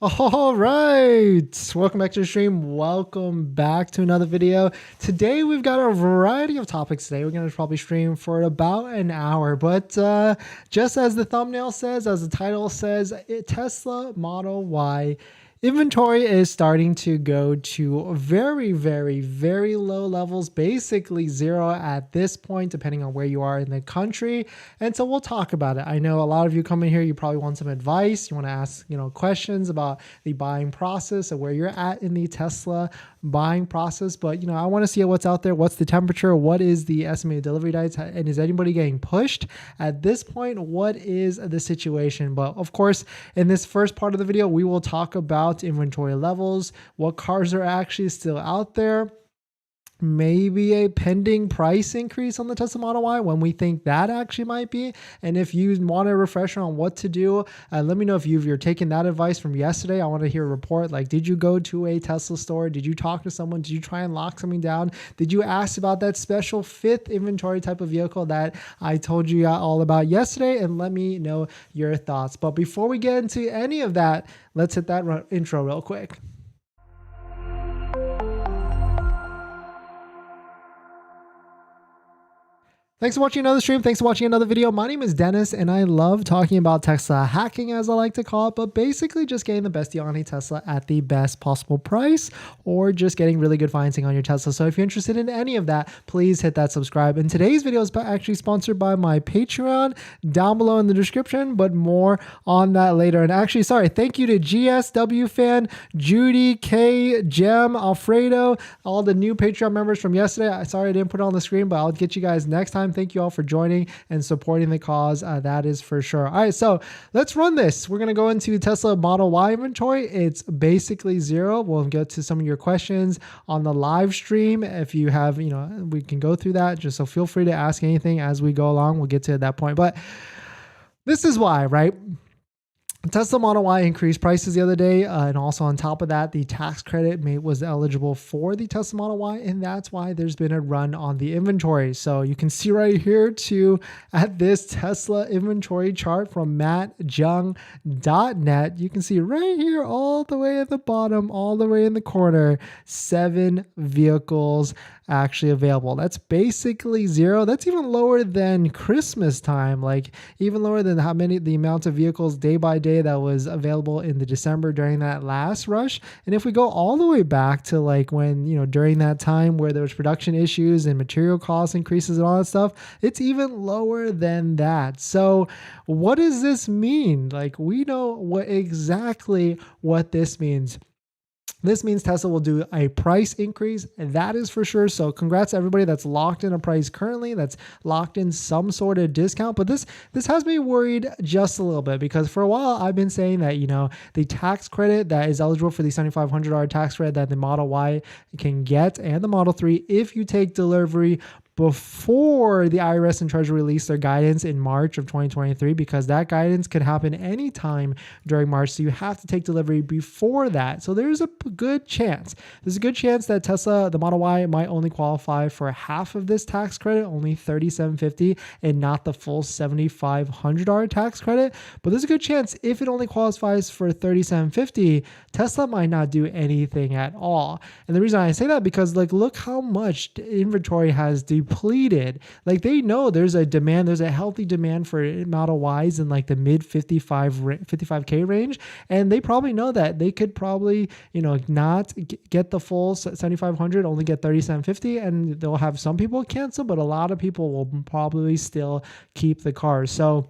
All right, welcome back to the stream. Welcome back to another video. Today we've got a variety of topics. Today we're going to probably stream for about an hour, but just as the thumbnail says, as the title says, Tesla Model Y inventory is starting to go to very low levels, basically zero at this point, depending on where you are in the country. And so we'll talk about it. I know a lot of you come in here, you probably want some advice. You want to ask, questions about the buying process and where you're at in the Tesla buying process. But, I want to see what's out there. What's the temperature? What is the estimated delivery dates? And is anybody getting pushed at this point? What is the situation? But of course, in this first part of the video, we will talk about inventory levels, what cars are actually still out there, maybe a pending price increase on the Tesla Model Y when we think that actually might be. And if you want a refresher on what to do, let me know if you're taking that advice from yesterday. I want to hear a report. Like, did you go to a Tesla store? Did you talk to someone? Did you try and lock something down? Did you ask about that special fifth inventory type of vehicle that I told you all about yesterday? And let me know your thoughts. But before we get into any of that, let's hit that intro real quick. Thanks for watching another stream. Thanks for watching another video. My name is Dennis, and I love talking about Tesla hacking, as I like to call it, but basically just getting the best deal on a Tesla at the best possible price, or just getting really good financing on your Tesla. So if you're interested in any of that, please hit that subscribe. And today's video is actually sponsored by my Patreon down below in the description, but more on that later. And actually, sorry, thank you to GSW fan, Judy, K, Jem, Alfredo, all the new Patreon members from yesterday. Sorry I didn't put it on the screen, but I'll get you guys next time. Thank you all for joining and supporting the cause. That is for sure. All right, so let's run this. We're going to go into Tesla Model Y inventory. It's basically zero. We'll get to some of your questions on the live stream. If you have, we can go through that. Just so feel free to ask anything as we go along. We'll get to that point. But this is why, right? Tesla Model Y increased prices the other day, and also on top of that, the tax credit was eligible for the Tesla Model Y, and that's why there's been a run on the inventory. So you can see right here too at this Tesla inventory chart from mattjung.net. You can see right here all the way at the bottom, all the way in the corner, 7 vehicles actually available. That's basically zero. That's even lower than Christmas time, like even lower than the amount of vehicles day by day that was available in the December during that last rush. And if we go all the way back to like when, during that time where there was production issues and material cost increases and all that stuff, it's even lower than that. So what does this mean? Like, we know exactly what this means. This means Tesla will do a price increase, and that is for sure. So congrats to everybody that's locked in a price currently, that's locked in some sort of discount. But this has me worried just a little bit, because for a while I've been saying that, the tax credit that is eligible for the $7,500 tax credit that the Model Y can get, and the Model 3, if you take delivery before the IRS and Treasury release their guidance in March of 2023, because that guidance could happen anytime during March. So you have to take delivery before that. So there's a good chance. There's a good chance that Tesla, the Model Y, might only qualify for half of this tax credit, only $3,750, and not the full $7,500 tax credit. But there's a good chance if it only qualifies for $3,750, Tesla might not do anything at all. And the reason I say that, because look how much inventory has depleted. Like, they know there's a demand, there's a healthy demand for Model Ys in like the mid 55K range. And they probably know that they could probably, not get the full 7,500, only get 3,750, and they'll have some people cancel, but a lot of people will probably still keep the cars. So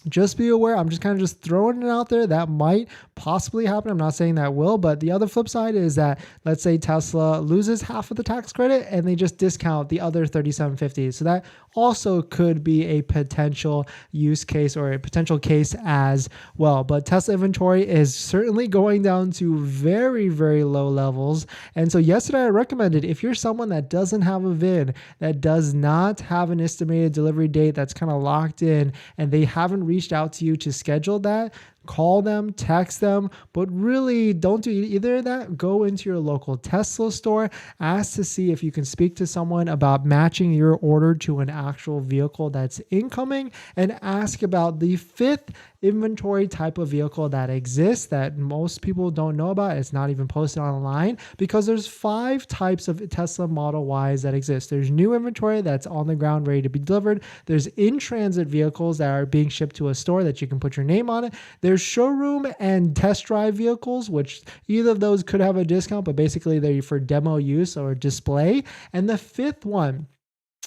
just be aware. I'm just kind of just throwing it out there. That might possibly happen. I'm not saying that will, but the other flip side is that, let's say Tesla loses half of the tax credit and they just discount the other $3,750. So that also could be a potential use case, or a potential case as well. But Tesla inventory is certainly going down to very low levels. And so yesterday I recommended, if you're someone that doesn't have a VIN, that does not have an estimated delivery date that's kind of locked in, and they haven't reached out to you to schedule that, call them, text them, but really don't do either of that. Go into your local Tesla store, ask to see if you can speak to someone about matching your order to an actual vehicle that's incoming, and ask about the fifth inventory type of vehicle that exists that most people don't know about. It's not even posted online, because there's 5 types of Tesla Model Ys that exist. There's new inventory that's on the ground ready to be delivered. There's in-transit vehicles that are being shipped to a store that you can put your name on it. There's showroom and test drive vehicles, which either of those could have a discount, but basically they're for demo use or display. And the fifth one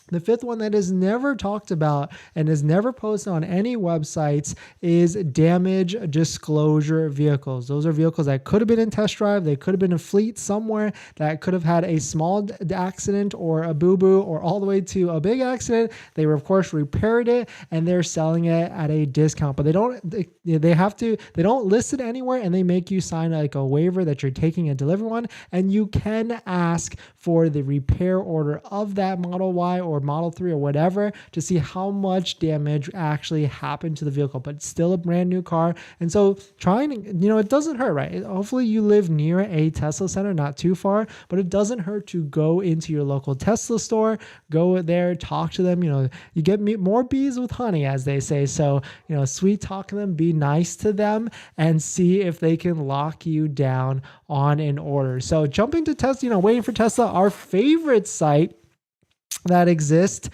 that is never talked about and is never posted on any websites is damage disclosure vehicles. Those are vehicles that could have been in test drive. They could have been in fleet somewhere that could have had a small accident or a boo-boo or all the way to a big accident. They were, of course, repaired it and they're selling it at a discount, but they don't list it anywhere, and they make you sign like a waiver that you're taking a delivery one, and you can ask for the repair order of that Model Y or Model 3 or whatever to see how much damage actually happened to the vehicle. But it's still a brand new car, and so it doesn't hurt, right? Hopefully you live near a Tesla center, not too far, but it doesn't hurt to go into your local Tesla store, go there, talk to them. You get more bees with honey, as they say. So sweet talk to them, be nice to them, and see if they can lock you down on an order. So jumping to Tesla, waiting for Tesla, our favorite site that exists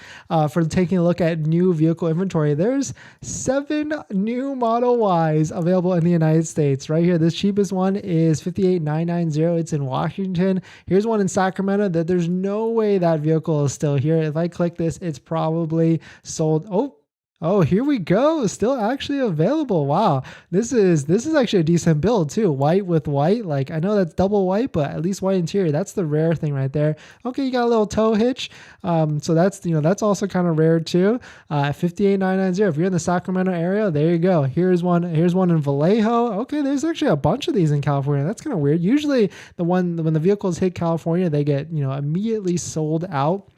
for taking a look at new vehicle inventory. There's 7 new Model Ys available in the United States. Right here, this cheapest one is $58,990. It's in Washington. Here's one in Sacramento that there's no way that vehicle is still here. If I click this, it's probably sold. Oh, here we go. Still actually available. Wow. This is actually a decent build too. White with white. Like, I know that's double white, but at least white interior. That's the rare thing right there. Okay, you got a little tow hitch. So that's also kind of rare too. $58,990. If you're in the Sacramento area, there you go. Here's one in Vallejo. Okay, there's actually a bunch of these in California. That's kind of weird. Usually when the vehicles hit California, they get, immediately sold out.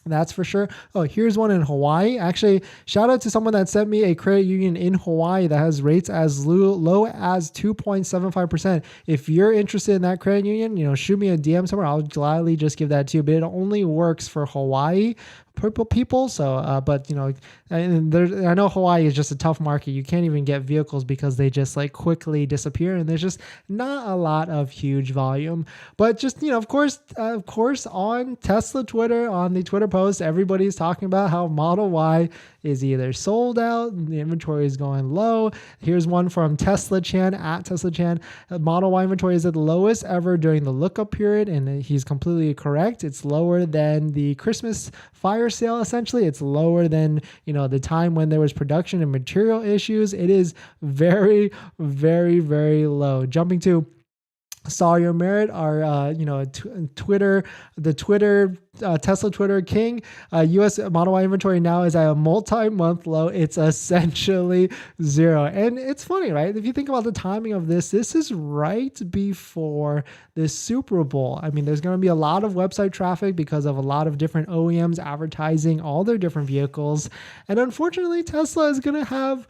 That's for sure. Oh, here's one in Hawaii. Actually, shout out to someone that sent me a credit union in Hawaii that has rates as low as 2.75%. If you're interested in that credit union, shoot me a DM somewhere. I'll gladly just give that to you. But it only works for Hawaii people. So, I know Hawaii is just a tough market. You can't even get vehicles because they just quickly disappear, and there's just not a lot of huge volume. But just, of course, on Tesla Twitter, on the Twitter post, everybody's talking about how Model Y is either sold out, the inventory is going low. Here's one from Tesla Chan, at Tesla Chan. Model Y inventory is at the lowest ever during the lookup period, and he's completely correct. It's lower than the Christmas fire sale, essentially. It's lower than, the time when there was production and material issues. It is very, very, very low. Jumping to Sawyer Merritt, our Tesla Twitter king. U.S. Model Y inventory now is at a multi-month low. It's essentially zero. And it's funny, right? If you think about the timing of this is right before the Super Bowl. I mean, there's going to be a lot of website traffic because of a lot of different OEMs advertising all their different vehicles. And unfortunately, Tesla is going to have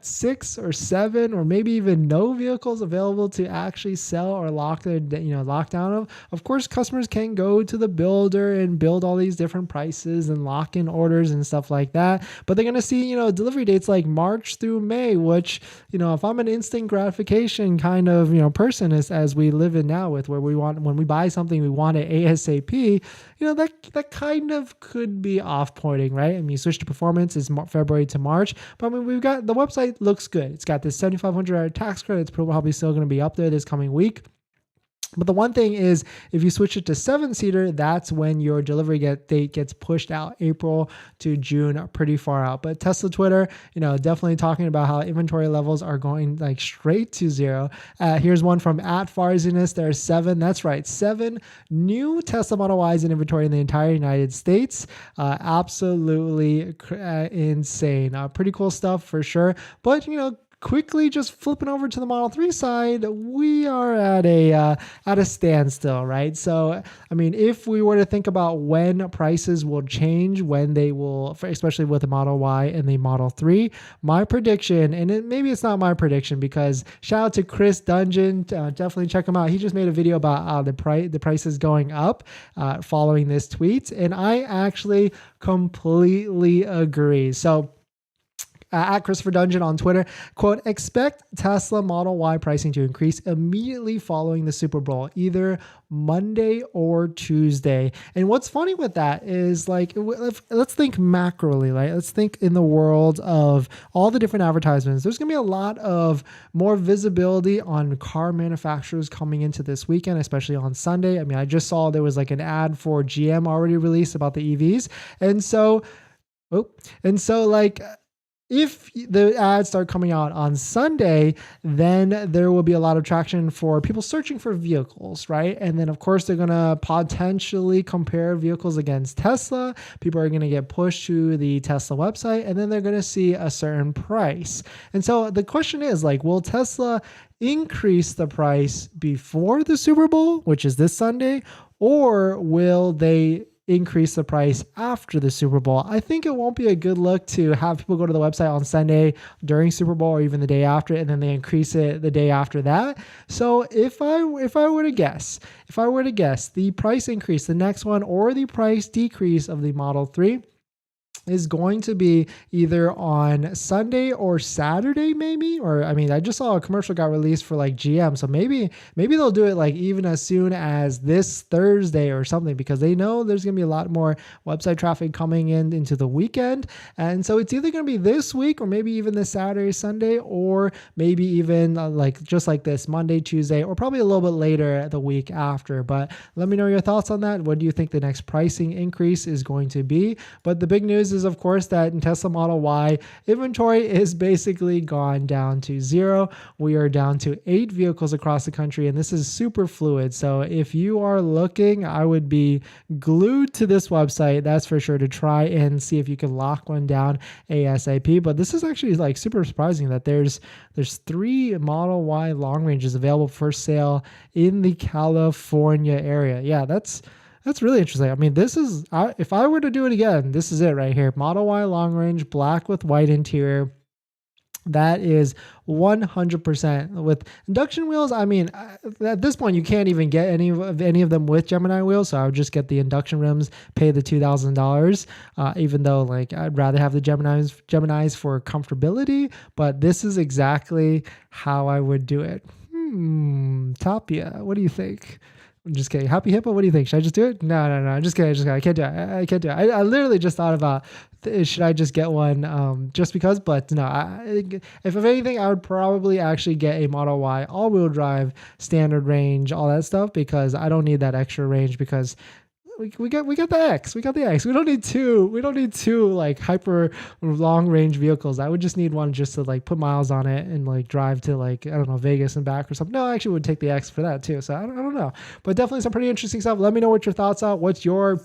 6 or 7 or maybe even no vehicles available to actually sell or lock down of. Of course, customers can go to the builder and build all these different prices and lock in orders and stuff like that. But they're going to see, delivery dates like March through May, which, if I'm an instant gratification kind of, person as we live in now with where when we buy something, we want it ASAP, that kind of could be off-putting, right? I mean, you switch to performance is February to March, but I mean, we've got, the website looks good. It's got this $7,500 tax credit. It's probably still going to be up there this coming week. But the one thing is, if you switch it to 7-seater, that's when your delivery date gets pushed out April to June, pretty far out. But Tesla Twitter, definitely talking about how inventory levels are going straight to zero. Here's one from @Farziness. There are 7. That's right, 7 new Tesla Model Ys in inventory in the entire United States. Absolutely insane. Pretty cool stuff for sure. But quickly just flipping over to the Model 3 side, we are at a standstill, right? So, I mean, if we were to think about when prices will change, when they will, especially with the Model Y and the Model 3, my prediction, and maybe it's not my prediction, because shout out to Chris Dungeon, definitely check him out. He just made a video about the prices going up following this tweet, and I actually completely agree. So, at Christopher Dungeon on Twitter, quote, expect Tesla Model Y pricing to increase immediately following the Super Bowl, either Monday or Tuesday. And what's funny with that is, like, let's think macroly, right? Let's think in the world of all the different advertisements. There's going to be a lot of more visibility on car manufacturers coming into this weekend, especially on Sunday. I mean, I just saw there was like an ad for GM already released about the EVs. And so like, if the ads start coming out on Sunday, then there will be a lot of traction for people searching for vehicles, right? And then, of course, they're going to potentially compare vehicles against Tesla. People are going to get pushed to the Tesla website, and then they're going to see a certain price. And so the question is, like, will Tesla increase the price before the Super Bowl, which is this Sunday, or will they increase the price after the Super Bowl? I think it won't be a good look to have people go to the website on Sunday during Super Bowl or even the day after, and then they increase it the day after that. So if I were to guess, the price increase, the next one, or the price decrease of the Model 3 is going to be either on Sunday or Saturday, maybe. Or, I mean, I just saw a commercial got released for like GM, so maybe they'll do it like even as soon as this Thursday or something, because they know there's going to be a lot more website traffic coming into the weekend. And so it's either going to be this week, or maybe even this Saturday, Sunday, or maybe even like just like this Monday, Tuesday, or probably a little bit later the week after. But let me know your thoughts on that. What do you think the next pricing increase is going to be? But the big news is, of course, that in Tesla Model Y, inventory is basically gone down to 0. We are down to 8 vehicles across the country, and this is super fluid. So if you are looking, I would be glued to this website, that's for sure, to try and see if you can lock one down ASAP. But this is actually like super surprising that there's 3 Model Y long ranges available for sale in the California area. Yeah, that's really interesting. I mean, this is, if I were to do it again, this is it right here. Model Y long range, black with white interior. That is 100% with induction wheels. I mean, at this point, you can't even get any of them with Gemini wheels. So I would just get the induction rims, pay the $2,000, even though like I'd rather have the Geminis for comfortability. But this is exactly how I would do it. Tapia, what do you think? I'm just kidding. Happy Hippo, what do you think? Should I just do it? No. I'm just kidding. I can't do it. I can't do it. I literally just thought about, should I just get one just because? But no, if anything, I would probably actually get a Model Y all-wheel drive, standard range, all that stuff, because I don't need that extra range, because we got the X. We got the X. We don't need two like hyper long range vehicles. I would just need one just to like put miles on it and like drive to like, I don't know, Vegas and back or something. No, I actually would take the X for that too. So I don't know, but definitely some pretty interesting stuff. Let me know what your thoughts are. What's your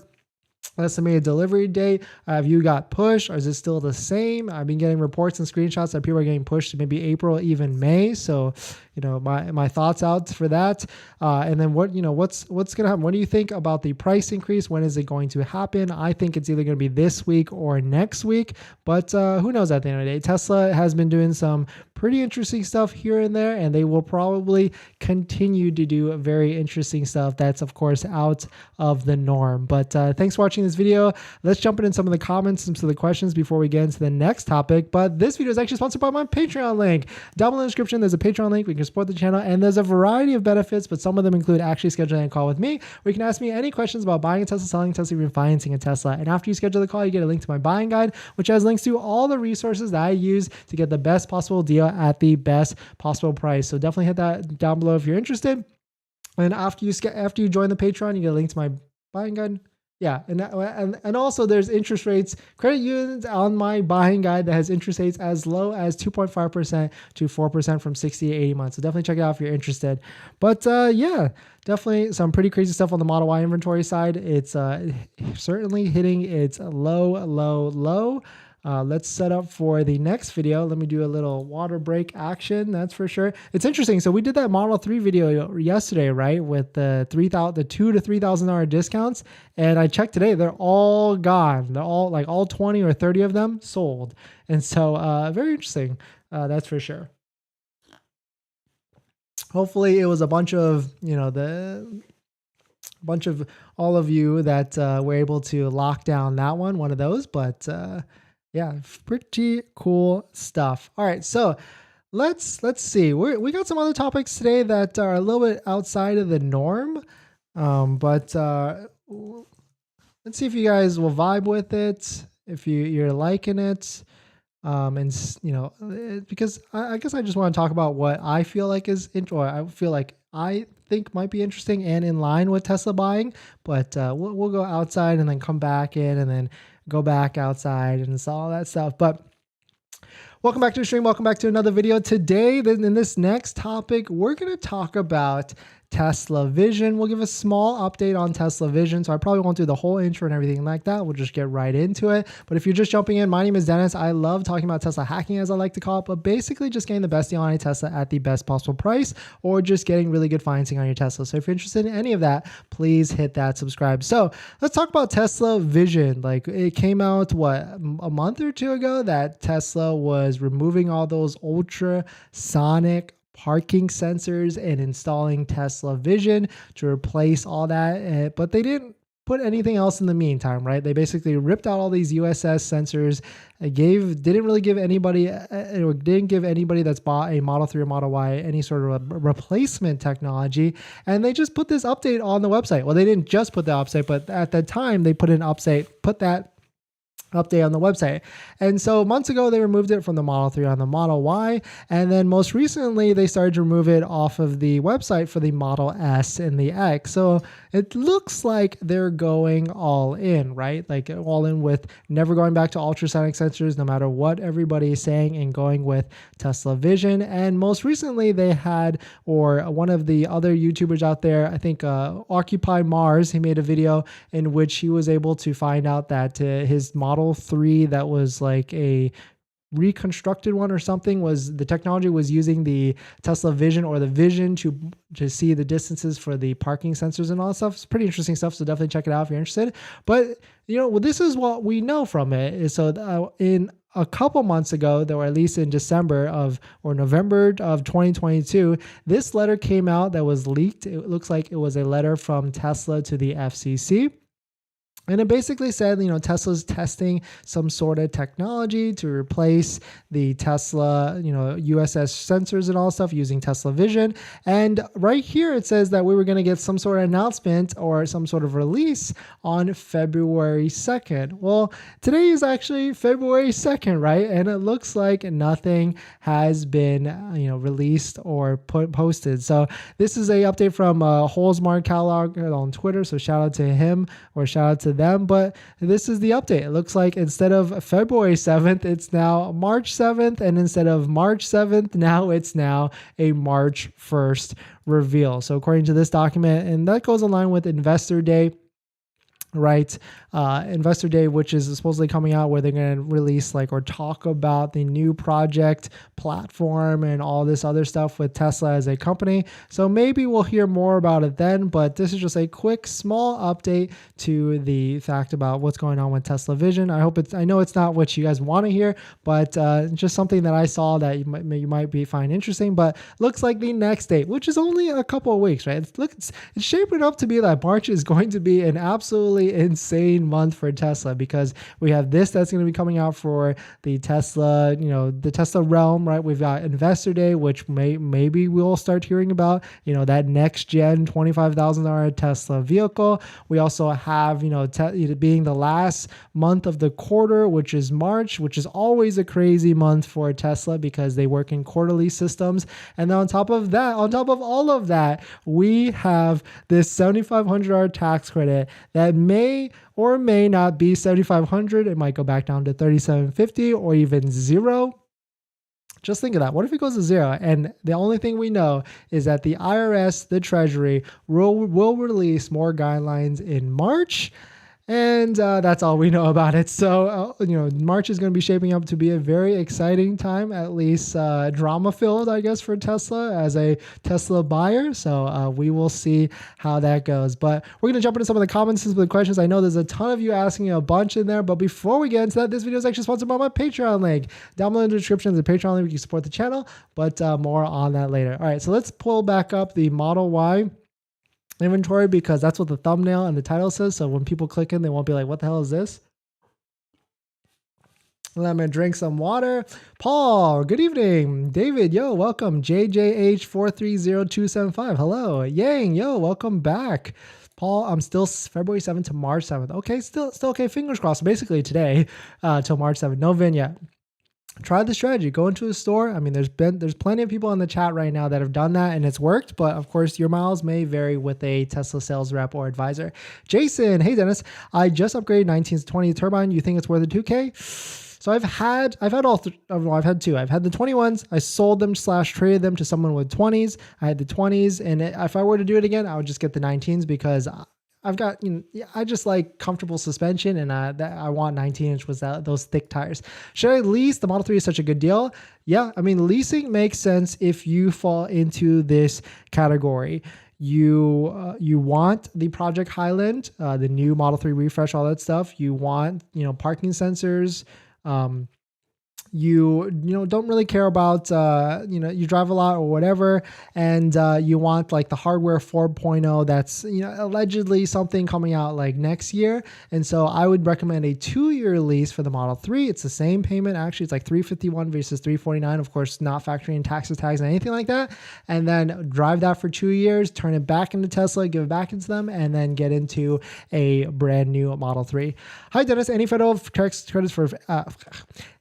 estimated delivery date? Have you got pushed, or is it still the same? I've been getting reports and screenshots that people are getting pushed to maybe April, even May. So, you know, my thoughts out for that. And then what's going to happen? What do you think about the price increase? When is it going to happen? I think it's either going to be this week or next week, but who knows at the end of the day. Tesla has been doing some pretty interesting stuff here and there, and they will probably continue to do very interesting stuff that's, of course, out of the norm. But thanks for watching this video. Let's jump in some of the comments and some of the questions before we get into the next topic. But this video is actually sponsored by my Patreon link. Down below in the description, there's a Patreon link. We can support the channel, and there's a variety of benefits, but some of them include actually scheduling a call with me, where you can ask me any questions about buying a Tesla, selling a Tesla, even financing a Tesla. And after you schedule the call, you get a link to my buying guide, which has links to all the resources that I use to get the best possible deal at the best possible price. So definitely hit that down below if you're interested. And after you join the Patreon, you get a link to my buying guide. Yeah, and also there's interest rates, credit unions on my buying guide that has interest rates as low as 2.5% to 4% from 60 to 80 months. So definitely check it out if you're interested. But yeah, definitely some pretty crazy stuff on the Model Y inventory side. It's certainly hitting its low. Let's set up for the next video. Let me do a little water break action. That's for sure. It's interesting. So we did that Model 3 video yesterday, right? With the $2,000 to $3,000 discounts. And I checked today, they're all gone. They're all like all 20 or 30 of them sold. And so very interesting. That's for sure. Hopefully it was a bunch of, all of you that were able to lock down that one of those, but yeah, pretty cool stuff. All right, so let's see. We got some other topics today that are a little bit outside of the norm, but let's see if you guys will vibe with it, if you're liking it. Because I guess I just want to talk about what I feel like I think might be interesting and in line with Tesla buying, but we'll go outside and then come back in and then go back outside and it's all that stuff. But welcome back to the stream. Welcome back to another video. Today, in this next topic, we're going to talk about Tesla Vision. We'll give a small update on Tesla Vision. So I probably won't do the whole intro and everything like that. We'll just get right into it. But if you're just jumping in, my name is Dennis. I love talking about Tesla hacking, as I like to call it, but basically just getting the best deal on a Tesla at the best possible price, or just getting really good financing on your Tesla. So if you're interested in any of that, please hit that subscribe. So let's talk about Tesla Vision. Like, it came out, a month or two ago, that Tesla was removing all those ultrasonic parking sensors and installing Tesla Vision to replace all that. But they didn't put anything else in the meantime, right? They basically ripped out all these USS sensors, didn't give anybody that's bought a Model 3 or Model Y any sort of a replacement technology. And they just put this update on the website. Well, they didn't just put the update, but at the time they put that update on the website. And so months ago, they removed it from the Model 3 on the Model Y. And then most recently, they started to remove it off of the website for the Model S and the X. So it looks like they're going all in, right? Like all in with never going back to ultrasonic sensors, no matter what everybody is saying, and going with Tesla Vision. And most recently, they had, or one of the other YouTubers out there, I think Occupy Mars, he made a video in which he was able to find out that his Model 3 that was like a reconstructed one or something, was the technology was using the Tesla Vision or the Vision to see the distances for the parking sensors and all that stuff. It's pretty interesting stuff, so definitely check it out if you're interested. But this is what we know from it. Is so in a couple months ago, or at least in November of 2022, this letter came out that was leaked. It looks like it was a letter from Tesla to the FCC. And it basically said, Tesla's testing some sort of technology to replace the Tesla, USS sensors and all stuff using Tesla Vision. And right here, it says that we were going to get some sort of announcement or some sort of release on February 2nd. Well, today is actually February 2nd, right? And it looks like nothing has been, released or posted. So this is a update from Holzmark Catalog on Twitter. So shout out to him, or shout out to them. But this is the update. It looks like instead of February 7th, it's now March 7th. And instead of March 7th, it's now a March 1st reveal. So according to this document, and that goes in line with Investor Day, right? Investor Day, which is supposedly coming out, where they're going to release or talk about the new project platform and all this other stuff with Tesla as a company. So maybe we'll hear more about it then, but this is just a quick small update to the fact about what's going on with Tesla Vision. I know it's not what you guys want to hear, but just something that I saw that you might find interesting. But looks like the next date, which is only a couple of weeks, right? It's shaping up to be that March is going to be an absolutely insane month for Tesla, because we have this that's going to be coming out for the Tesla, the Tesla realm, right? We've got Investor Day, which maybe we'll start hearing about, that next gen $25,000 Tesla vehicle. We also have, being the last month of the quarter, which is March, which is always a crazy month for Tesla because they work in quarterly systems. And then on top of all of that, we have this $7,500 tax credit that may or may not be $7,500. It might go back down to $3,750 or even zero. Just think of that. What if it goes to zero? And the only thing we know is that the IRS, the Treasury, will release more guidelines in March. And that's all we know about it. So, March is going to be shaping up to be a very exciting time, at least drama filled, I guess, for Tesla as a Tesla buyer. So we will see how that goes. But we're going to jump into some of the comments and some of the questions. I know there's a ton of you asking a bunch in there. But before we get into that, this video is actually sponsored by my Patreon link. Down below in the description is a Patreon link. You can support the channel, but more on that later. All right, so let's pull back up the Model Y inventory because that's what the thumbnail and the title says. So when people click in, they won't be like, what the hell is this? Let me drink some water. Paul, good evening. David, yo, welcome. JJH430275, hello. Yang, yo, welcome back. Paul, I'm still February 7th to March 7th. Okay, still okay. Fingers crossed. Basically today till March 7th. No VIN yet. Try the strategy. Go into a store. I mean, there's plenty of people in the chat right now that have done that and it's worked. But of course, your miles may vary with a Tesla sales rep or advisor. Jason, hey Dennis, I just upgraded 19 to 20 turbine. You think it's worth a 2K? So I've had two. I've had the 21s. I sold them / traded them to someone with 20s. I had the 20s, and if I were to do it again, I would just get the 19s because I've got, I just like comfortable suspension, and I want 19-inch with those thick tires. Should I lease? The Model 3 is such a good deal. Yeah, I mean, leasing makes sense if you fall into this category. You want the Project Highland, the new Model 3 refresh, all that stuff. You want, parking sensors. You don't really care about you drive a lot or whatever, and you want like the hardware 4.0 that's allegedly something coming out like next year. And so I would recommend a 2-year lease for the Model 3. It's the same payment, actually. It's like $351 versus $349, of course, not factoring in taxes, tags, and anything like that. And then drive that for 2 years, turn it back into Tesla, give it back into them, and then get into a brand new Model 3. Hi Dennis, any federal credits for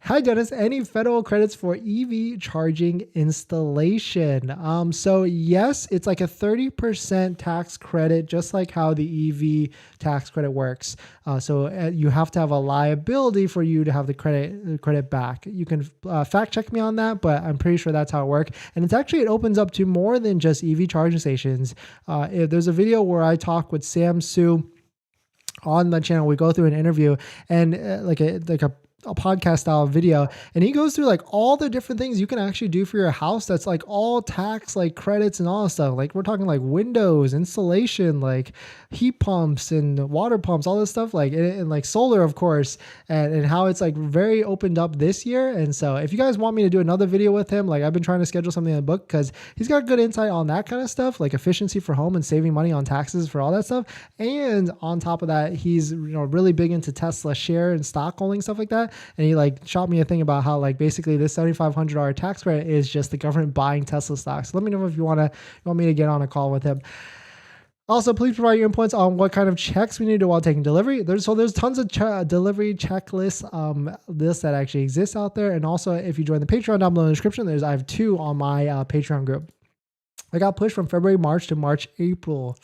Hi Dennis, any federal credits for EV charging installation? So yes, it's like a 30% tax credit, just like how the EV tax credit works. So you have to have a liability for you to have the credit back. You can fact check me on that, but I'm pretty sure that's how it works. And it opens up to more than just EV charging stations. If there's a video where I talk with Sam Su on the channel, we go through an interview and like a podcast style video, and he goes through like all the different things you can actually do for your house that's like all tax like credits and all that stuff. Like we're talking like windows, insulation, like heat pumps and water pumps, all this stuff, like and like solar, of course, and how it's like very opened up this year. And so if you guys want me to do another video with him, like I've been trying to schedule something in the book because he's got good insight on that kind of stuff, like efficiency for home and saving money on taxes for all that stuff. And on top of that, he's really big into Tesla share and stock holding, stuff like that. And he like shot me a thing about how like basically this $7,500 tax credit is just the government buying Tesla stocks. So let me know if you want me to get on a call with him. Also, please provide your inputs on what kind of checks we need to do while taking delivery. There's tons of delivery checklists lists that actually exist out there. And also, if you join the Patreon down below in the description, I have 2 on my Patreon group. I got pushed from February, March to March, April.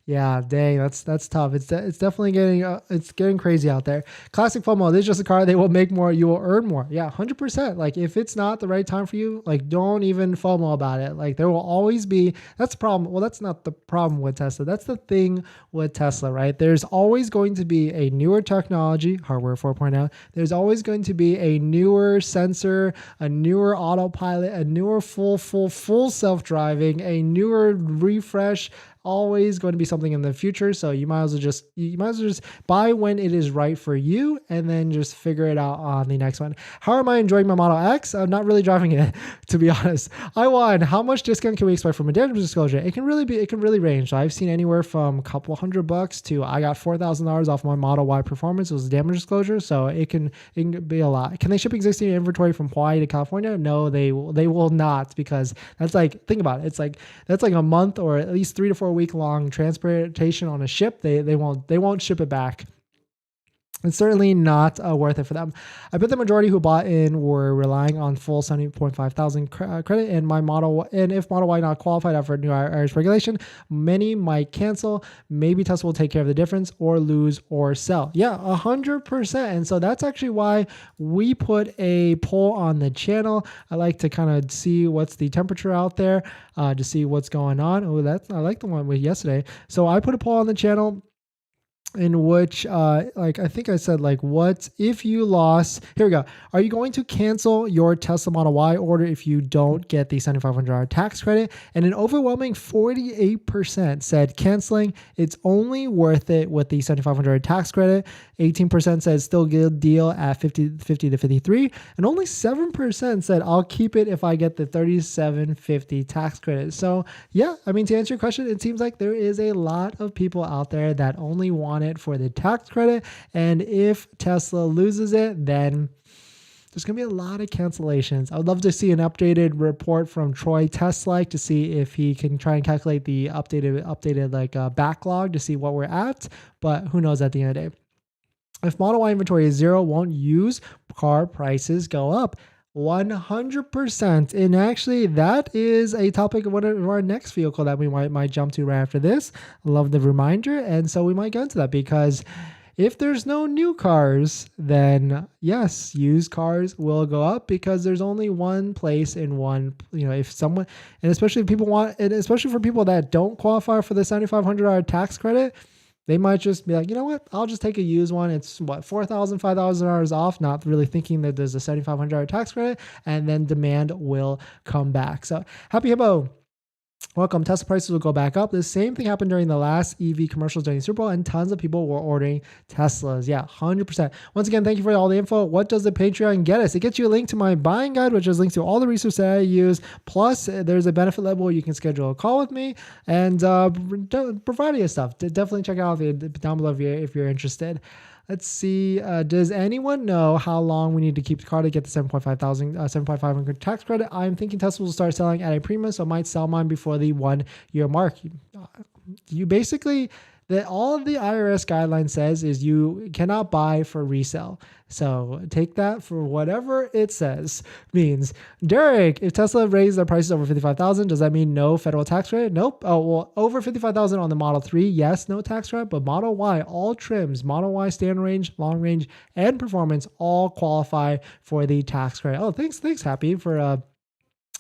Yeah, dang, that's tough. It's definitely getting crazy out there. Classic FOMO. This is just a car. They will make more. You will earn more. Yeah, 100%. Like if it's not the right time for you, like don't even FOMO about it. Like there will always be. That's the problem. Well, that's not the problem with Tesla. That's the thing with Tesla, right? There's always going to be a newer technology, hardware 4.0. There's always going to be a newer sensor, a newer autopilot, a newer full self-driving, a newer refresh. Always going to be something in the future. So you might as well just buy when it is right for you and then just figure it out on the next one. How am I enjoying my Model X? I'm not really driving it, to be honest. I won. How much discount can we expect from a damage disclosure? It can really range. So I've seen anywhere from a couple $100 to I got $4,000 off my Model Y Performance. It was a damage disclosure. So it can be a lot. Can they ship existing inventory from Hawaii to California? No, they will not, because that's like, think about it. That's like a month or at least 3 to 4 week long transportation on a ship. They won't ship it back. It's certainly not worth it for them. I bet the majority who bought in were relying on full 70.5 thousand credit, and if Model Y not qualified after new Irish regulation, many might cancel. Maybe Tesla will take care of the difference, or lose or sell. Yeah, 100%. And so that's actually why we put a poll on the channel. I like to kind of see what's the temperature out there, to see what's going on. Oh, I like the one with yesterday. So I put a poll on the channel. in which like I think I said, like, what if you lost, here we go, are you going to cancel your Tesla Model Y order if you don't get the $7,500 tax credit? And an overwhelming 48% said canceling, it's only worth it with the $7,500 tax credit. 18% said still good deal at 50 to 53, and only 7% said I'll keep it if I get the $3,750 tax credit. So yeah, I mean, to answer your question, it seems like there is a lot of people out there that only want it for the tax credit. And if Tesla loses it, then there's going to be a lot of cancellations. I would love to see an updated report from Troy Tesla to see if he can try and calculate the updated like backlog to see what we're at. But who knows at the end of the day. If Model Y inventory is zero, won't used car prices go up? 100%. And actually, that is a topic of one of our next vehicle that we might jump to right after this. I love the reminder. And so we might get into that, because if there's no new cars, then yes, used cars will go up, because there's only one place in one, if someone, and especially if people want, and especially for people that don't qualify for the $7,500 tax credit, they might just be like, you know what, I'll just take a used one. It's what, $4,000, $5,000 off, not really thinking that there's a $7,500 tax credit, and then demand will come back. So happy Hippo, welcome. Tesla prices will go back up. The same thing happened during the last EV commercials during the Super Bowl, and tons of people were ordering Teslas. Yeah, 100%. Once again, thank you for all the info. What does the Patreon get us? It gets you a link to my buying guide, which is linked to all the research that I use. Plus, there's a benefit level where you can schedule a call with me and provide you stuff. Definitely check out down below if you're interested. Let's see. Does anyone know how long we need to keep the car to get the 7,500 tax credit? I'm thinking Tesla will start selling at a premium, so I might sell mine before the 1 year mark. You basically, all of the IRS guideline says is you cannot buy for resale. So take that for whatever it says means. Derek, if Tesla raised their prices over 55,000, does that mean no federal tax credit? Nope. Oh, well, over 55,000 on the Model 3, yes, no tax credit, but Model Y, all trims, Model Y standard range, long range, and performance all qualify for the tax credit. Oh, thanks, Happy, for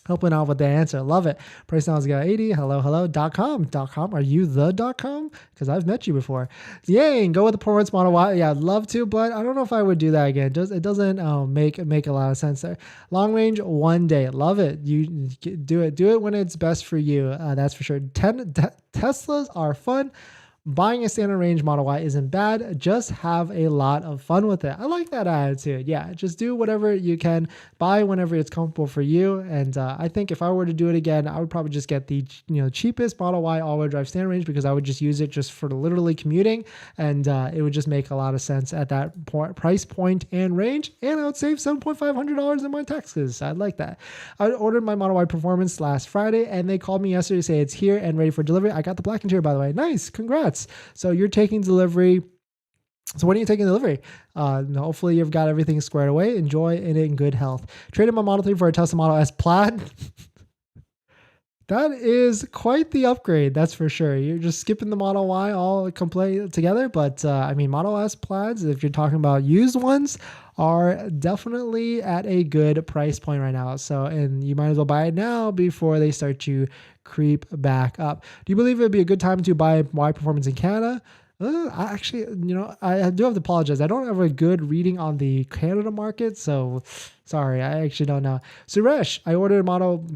helping out with the answer. Love it. Price now is got 80. Hello.com. Are you the .com? Because I've met you before. Yay, go with the performance Model Y. Yeah, I'd love to, but I don't know if I would do that again. It doesn't make a lot of sense there. Long range, 1 day. Love it. You do it when it's best for you. That's for sure. Teslas are fun. Buying a standard range Model Y isn't bad. Just have a lot of fun with it. I like that attitude. Yeah, just do whatever you can. Buy whenever it's comfortable for you. And I think if I were to do it again, I would probably just get the cheapest Model Y all-wheel drive standard range, because I would just use it just for literally commuting, and it would just make a lot of sense at that price point and range. And I would save $7,500 in my taxes. I'd like that. I ordered my Model Y Performance last Friday, and they called me yesterday to say it's here and ready for delivery. I got the black interior, by the way. Nice, congrats. So you're taking delivery. So when are you taking delivery? Hopefully you've got everything squared away. Enjoy it in good health. Traded my Model 3 for a Tesla Model S Plaid. That is quite the upgrade, that's for sure. You're just skipping the Model Y all complete together. But I mean, Model S Plaids, if you're talking about used ones, are definitely at a good price point right now. So, and you might as well buy it now before they start to creep back up. Do you believe it would be a good time to buy Y Performance in Canada? I actually, I do have to apologize. I don't have a good reading on the Canada market, so sorry, I actually don't know. Suresh, I ordered a Model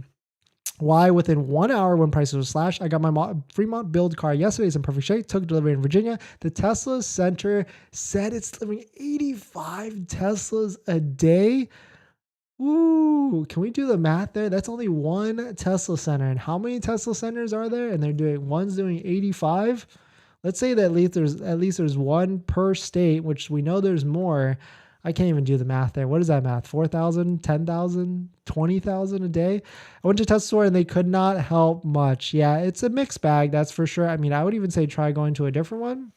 Y within 1 hour when prices were slashed. I got my Fremont build car yesterday. It's in perfect shape. Took delivery in Virginia. The Tesla Center said it's delivering 85 Teslas a day. Ooh, can we do the math there? That's only one Tesla Center. And how many Tesla Centers are there? And one's doing 85. Let's say that at least there's one per state, which we know there's more. I can't even do the math there. What is that math? 4,000, 10,000, 20,000 a day? I went to Tesla store and they could not help much. Yeah, it's a mixed bag, that's for sure. I mean, I would even say try going to a different one.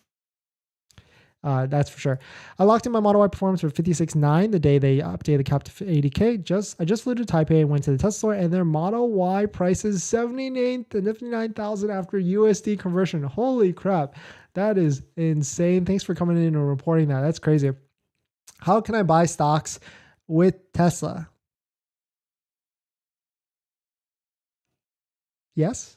That's for sure. I locked in my Model Y Performance for $56,900 the day they updated the cap to $80K. I just flew to Taipei and went to the Tesla store, and their Model Y prices $79,000 after USD conversion. Holy crap. That is insane. Thanks for coming in and reporting that. That's crazy. How can I buy stocks with Tesla? Yes.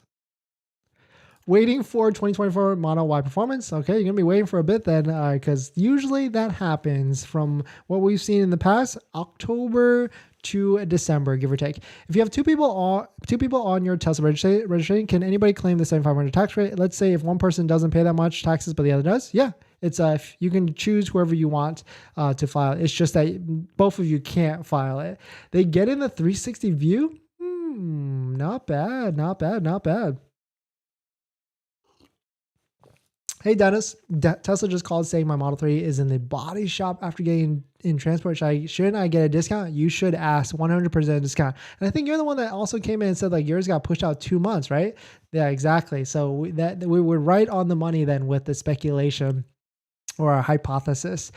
waiting for 2024 Model Y performance. Okay, you're gonna be waiting for a bit then, because usually that happens from what we've seen in the past, October to December, give or take. If you have two people on your Tesla registration, can anybody claim the 7,500 tax rate? Let's say if one person doesn't pay that much taxes, but the other does. Yeah, it's you can choose whoever you want to file. It's just that both of you can't file it. They get in the 360 view. Not bad, not bad, not bad. Hey Dennis, Tesla just called saying my Model 3 is in the body shop after getting in transport. Shouldn't I get a discount? You should ask 100% discount. And I think you're the one that also came in and said like yours got pushed out 2 months, right? Yeah, exactly. So we were right on the money then with the speculation or a hypothesis.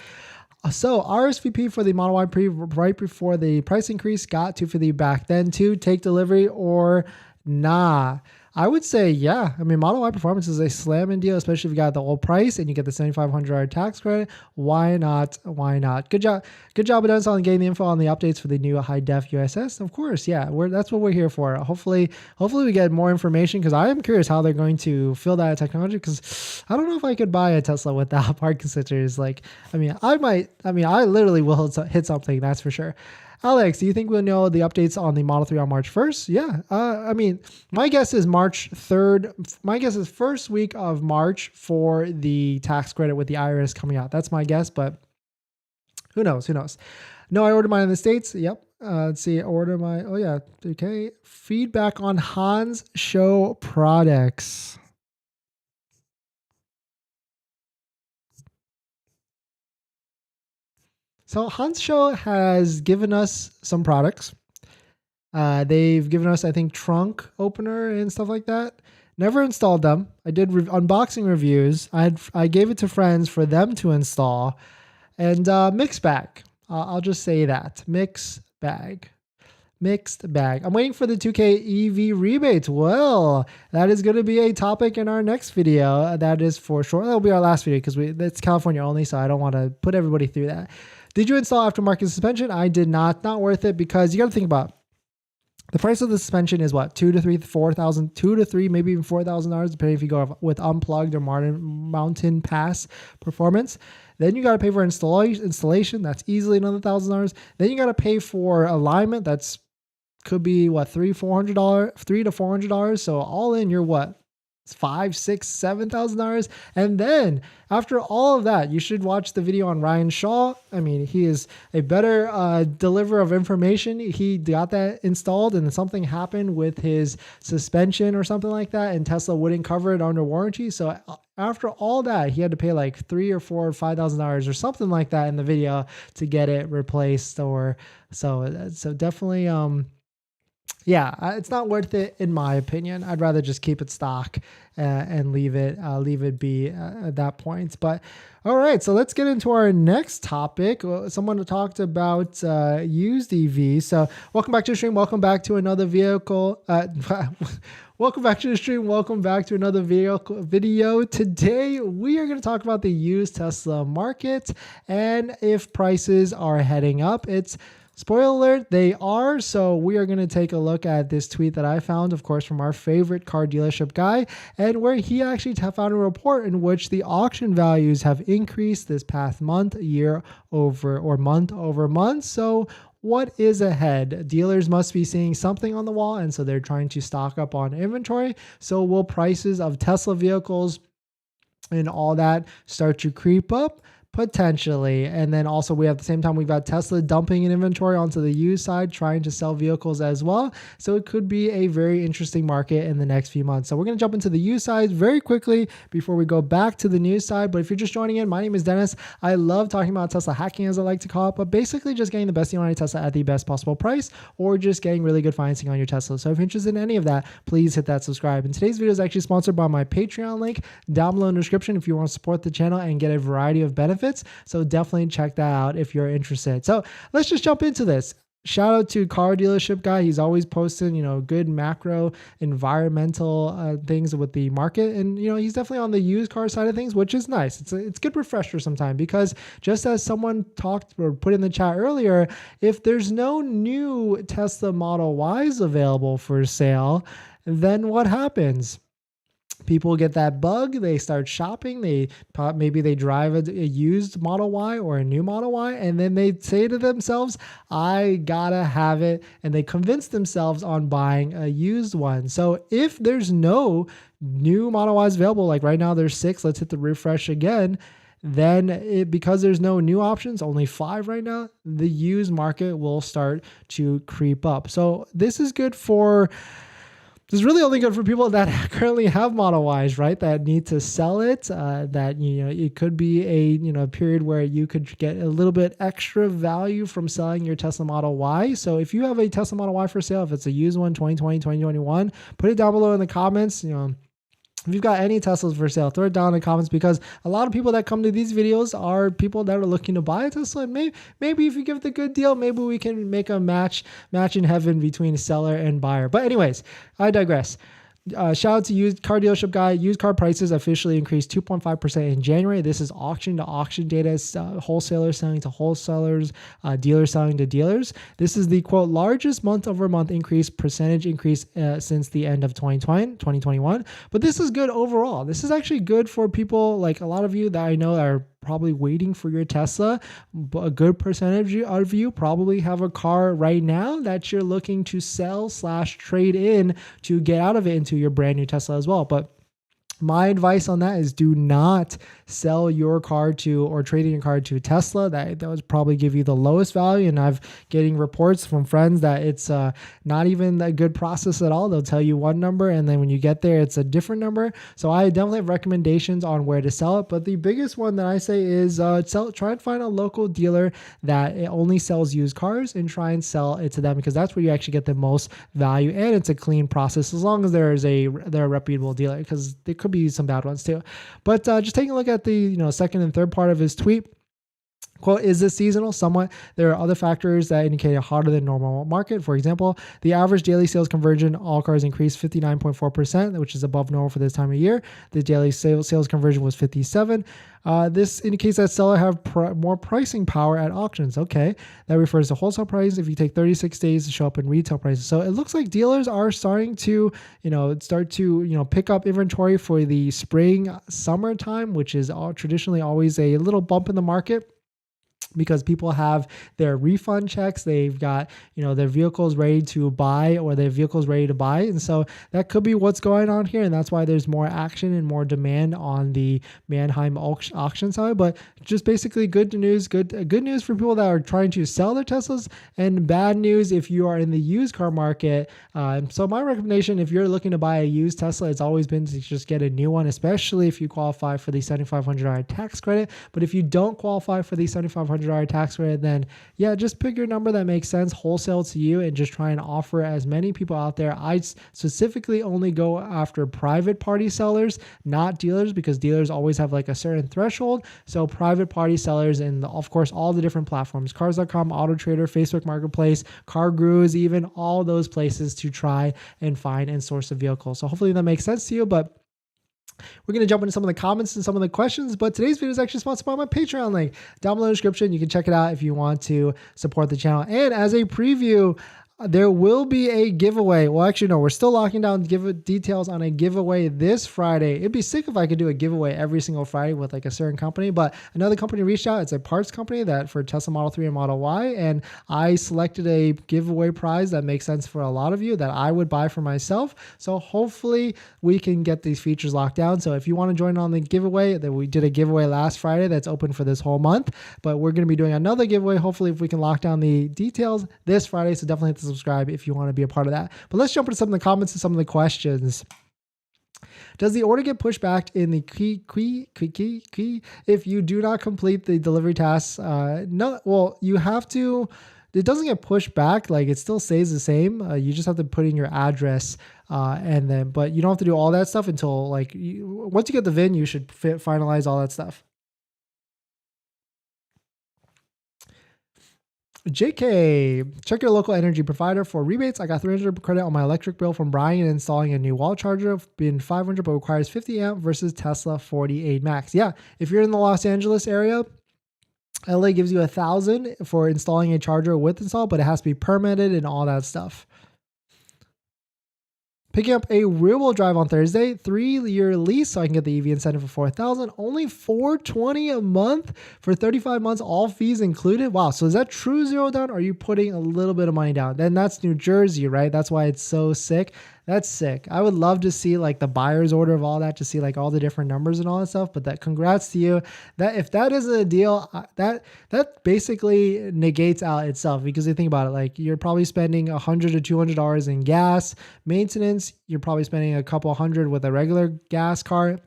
So RSVP for the Model Y right before the price increase, got $250 back then to take delivery or nah. I would say, yeah. I mean, Model Y performance is a slamming deal, especially if you got the old price and you get the $7,500 tax credit. Why not? Why not? Good job. Good job, Dennis, on getting the info on the updates for the new high def USS. Of course, yeah. That's what we're here for. Hopefully we get more information because I am curious how they're going to fill that technology. Because I don't know if I could buy a Tesla without parking sensors. Like, I mean, I literally will hit something. That's for sure. Alex, do you think we'll know the updates on the Model 3 on March 1st? Yeah. I mean, my guess is March 3rd. My guess is first week of March for the tax credit with the IRS coming out. That's my guess, but who knows? Who knows? No, I ordered mine in the States. Yep. Let's see. Oh yeah. Okay. Feedback on Hans Show products. So Hans Show has given us some products. They've given us, I think, trunk opener and stuff like that. Never installed them. I did unboxing reviews. I gave it to friends for them to install. And mixed bag. I'll just say that. Mixed bag. Mixed bag. I'm waiting for the 2K EV rebates. Well, that is going to be a topic in our next video. That is for sure. That'll be our last video because it's California only, so I don't want to put everybody through that. Did you install aftermarket suspension? I did not. Not worth it because you got to think about the price of the suspension is what? $2,000 to $3,000, $2,000 to $3,000, maybe even $4,000, depending if you go with unplugged or mountain pass performance. Then you got to pay for installation. That's easily another $1,000. Then you got to pay for alignment. That's could be what, $300 to $400. So all in, you're what? $5,000, $6,000, $7,000. And then after all of that, you should watch the video on Ryan Shaw. I mean, he is a better deliverer of information. He got that installed and something happened with his suspension or something like that, and Tesla wouldn't cover it under warranty. So after all that, he had to pay like $3,000 or $4,000 or $5,000 or something like that in the video to get it replaced. Or so definitely yeah, it's not worth it in my opinion. I'd rather just keep it stock and leave it be at that point. But all right, so let's get into our next topic. Someone talked about used EV. So welcome back to the stream. Welcome back to another vehicle. Welcome back to the stream. Welcome back to another video. Today, we are going to talk about the used Tesla market and if prices are heading up. Spoiler alert, they are. So we are going to take a look at this tweet that I found, of course, from our favorite car dealership guy, and where he actually found a report in which the auction values have increased this past month, month over month. So what is ahead? Dealers must be seeing something on the wall, and so they're trying to stock up on inventory. So will prices of Tesla vehicles and all that start to creep up? Potentially. And then also we have at the same time, we've got Tesla dumping in inventory onto the used side, trying to sell vehicles as well. So it could be a very interesting market in the next few months. So we're going to jump into the used side very quickly before we go back to the news side. But if you're just joining in, my name is Dennis. I love talking about Tesla hacking, as I like to call it, but basically just getting the best deal on your Tesla at the best possible price, or just getting really good financing on your Tesla. So if you're interested in any of that, please hit that subscribe. And today's video is actually sponsored by my Patreon link down below in the description if you want to support the channel and get a variety of benefits. So definitely check that out if you're interested. So let's just jump into this. Shout out to car dealership guy. He's always posting, good macro environmental things with the market. And, he's definitely on the used car side of things, which is nice. It's good refresher sometime, because just as someone talked or put in the chat earlier, if there's no new Tesla Model Ys available for sale, then what happens? people get that bug, they start shopping, maybe they drive a used Model Y or a new Model Y, and then they say to themselves, I gotta have it, and they convince themselves on buying a used one. So if there's no new Model Ys available, like right now there's 6, let's hit the refresh again, then because there's no new options, only 5 right now, the used market will start to creep up. So this is good for This is really only good for people that currently have Model Ys, right? That need to sell it. That it could be a period where you could get a little bit extra value from selling your Tesla Model Y. So if you have a Tesla Model Y for sale, if it's a used one, 2020, 2021, put it down below in the comments. If you've got any Teslas for sale, throw it down in the comments, because a lot of people that come to these videos are people that are looking to buy a Tesla. And maybe if you give it a good deal, maybe we can make a match in heaven between seller and buyer. But anyways, I digress. Shout out to used car dealership guy. Used car prices officially increased 2.5% in January. This is auction to auction data. Wholesalers selling to wholesalers, dealers selling to dealers. This is the quote largest month-over-month percentage increase since the end of 2021. But this is good overall. This is actually good for people like a lot of you that I know are probably waiting for your Tesla. A good percentage of you probably have a car right now that you're looking to sell/trade in to get out of it into your brand new Tesla as well. But my advice on that is do not sell your car to or trading your car to Tesla. That would probably give you the lowest value. And I've getting reports from friends that it's not even a good process at all. They'll tell you one number, and then when you get there, it's a different number. So I definitely have recommendations on where to sell it. But the biggest one that I say is try and find a local dealer that only sells used cars and try and sell it to them, because that's where you actually get the most value, and it's a clean process as long as they're a reputable dealer, because there could be some bad ones too. But just taking a look at the second and third part of his tweet. Quote, is this seasonal? Somewhat. There are other factors that indicate a hotter than normal market. For example, the average daily sales conversion, all cars increased 59.4%, which is above normal for this time of year. The daily sales conversion was 57. This indicates that sellers have more pricing power at auctions. Okay, that refers to wholesale price. If you take 36 days to show up in retail prices, so it looks like dealers are starting to, pick up inventory for the spring, summertime, which is traditionally always a little bump in the market, because people have their refund checks, they've got, their vehicles ready to buy, or their vehicles ready to buy. And so that could be what's going on here. And that's why there's more action and more demand on the Manheim auction side. But just basically good news for people that are trying to sell their Teslas, and bad news if you are in the used car market. So my recommendation, if you're looking to buy a used Tesla, it's always been to just get a new one, especially if you qualify for the $7,500 tax credit. But if you don't qualify for the $7,500 tax credit, then just pick your number that makes sense, wholesale to you, and just try and offer as many people out there. I specifically only go after private party sellers, not dealers, because dealers always have like a certain threshold. So private party sellers, and of course all the different platforms, cars.com, Auto Trader, Facebook Marketplace, Car Gurus, even all those places to try and find and source a vehicle. So hopefully that makes sense to you. But we're going to jump into some of the comments and some of the questions, but today's video is actually sponsored by my Patreon link down below in the description. You can check it out if you want to support the channel. And as a preview, there will be a giveaway. Well, actually, no, we're still locking down details on a giveaway this Friday. It'd be sick if I could do a giveaway every single Friday with like a certain company, but another company reached out. It's a parts company that for Tesla Model 3 and Model Y, and I selected a giveaway prize that makes sense for a lot of you that I would buy for myself. So hopefully we can get these features locked down. So if you want to join on the giveaway, that we did a giveaway last Friday that's open for this whole month, but we're going to be doing another giveaway. Hopefully if we can lock down the details this Friday. So definitely hit the subscribe if you want to be a part of that. But let's jump into some of the comments and some of the questions. Does the order get pushed back in the key if you do not complete the delivery tasks? No, well, you have to. It doesn't get pushed back. Like it still stays the same. You just have to put in your address, but you don't have to do all that stuff until once you get the VIN, you should finalize all that stuff. JK, check your local energy provider for rebates. I got 300 credit on my electric bill from buying and installing a new wall charger. Been 500, but requires 50 amp versus Tesla 48 max. Yeah, if you're in the Los Angeles area, LA gives you 1,000 for installing a charger with install, but it has to be permitted and all that stuff. Picking up a rear-wheel drive on Thursday, 3-year lease, so I can get the EV incentive for $4,000. Only $420 a month for 35 months, all fees included. Wow, so is that true zero down? Or are you putting a little bit of money down? Then that's New Jersey, right? That's why it's so sick. That's sick. I would love to see like the buyer's order of all that, to see like all the different numbers and all that stuff. But that, congrats to you. That if that is a deal, that basically negates out itself, because you think about it, like you're probably spending $100 to $200 in gas, maintenance. You're probably spending a couple hundred with a regular gas car.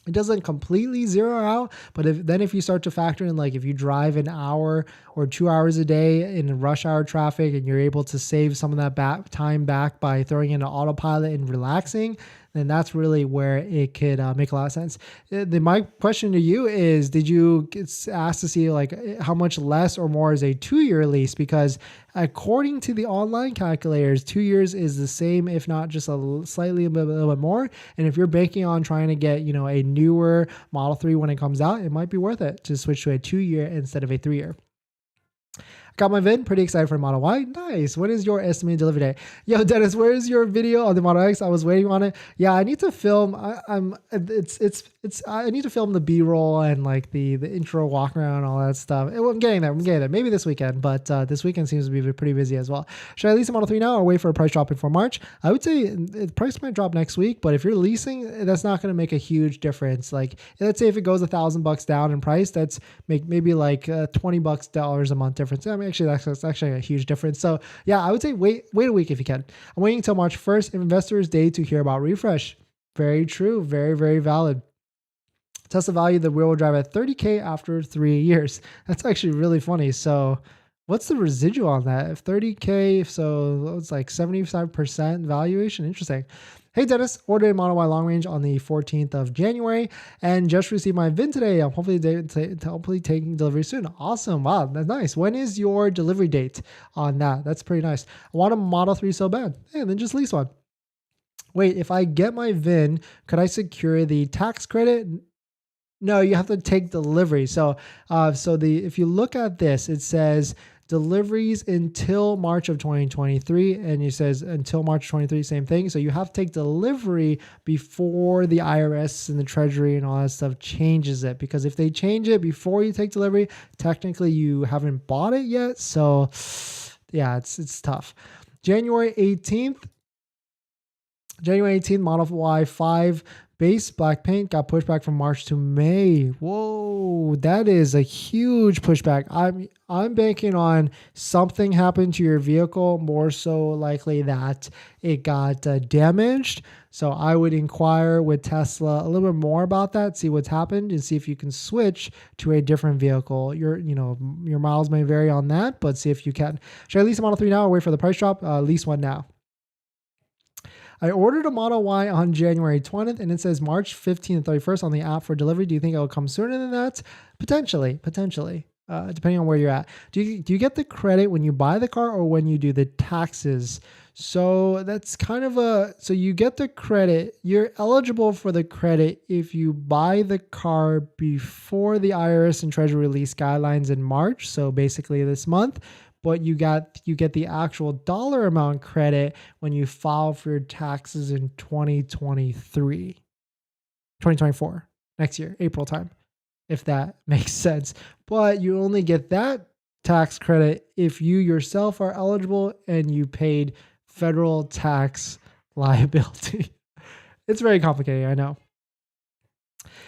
It doesn't completely zero out, but if you start to factor in, like if you drive an hour or 2 hours a day in rush hour traffic and you're able to save some of that time back by throwing in an autopilot and relaxing, then that's really where it could make a lot of sense. My question to you is, did you get asked to see like how much less or more is a 2-year lease? Because according to the online calculators, 2 years is the same, if not just slightly a little bit more. And if you're banking on trying to get, a newer Model 3 when it comes out, it might be worth it to switch to a 2-year instead of a 3-year. Got my VIN. Pretty excited for Model Y. Nice. When is your estimated delivery day? Yo, Dennis, where's your video on the Model X? I was waiting on it. Yeah, I need to film. I need to film the B-roll and like the intro walk around and all that stuff. I'm getting there. Maybe this weekend, but this weekend seems to be pretty busy as well. Should I lease a Model 3 now or wait for a price drop before March? I would say the price might drop next week, but if you're leasing, that's not going to make a huge difference. Like, let's say if it goes $1,000 down in price, that's maybe like $20 a month difference. I mean, actually, that's actually a huge difference. So yeah, I would say wait a week if you can. I'm waiting until March 1st, Investors Day, to hear about refresh. Very true. Very, very valid. Tesla valued the rear-wheel drive at $30K after 3 years. That's actually really funny. So what's the residual on that? If $30K, so it's like 75% valuation. Interesting. Hey Dennis, ordered a Model Y long range on the 14th of January and just received my VIN today. I'm hopefully taking delivery soon. Awesome. Wow, that's nice. When is your delivery date on that? That's pretty nice. I want a Model 3 so bad. Hey, then just lease one. Wait, if I get my VIN, could I secure the tax credit? No, you have to take delivery. So if you look at this, it says deliveries until March of 2023, and it says until March 23, same thing. So you have to take delivery before the IRS and the Treasury and all that stuff changes it, because if they change it before you take delivery, technically you haven't bought it yet. So yeah, it's tough. January 18th, Model Y 5 base black paint got pushed back from March to May. Whoa, that is a huge pushback. I'm banking on something happened to your vehicle, more so likely that it got damaged. So I would inquire with Tesla a little bit more about that, see what's happened, and see if you can switch to a different vehicle. Your miles may vary on that, but see if you can. Should I lease a Model 3 now or wait for the price drop? Lease one now. I ordered a Model Y on January 20th, and it says March 15th and 31st on the app for delivery. Do you think it will come sooner than that? Potentially, depending on where you're at. Do you get the credit when you buy the car or when you do the taxes? So that's kind of so you get the credit. You're eligible for the credit if you buy the car before the IRS and Treasury release guidelines in March. So basically this month. But you get the actual dollar amount credit when you file for your taxes in 2024, next year, April time, if that makes sense. But you only get that tax credit if you yourself are eligible and you paid federal tax liability. It's very complicated, I know.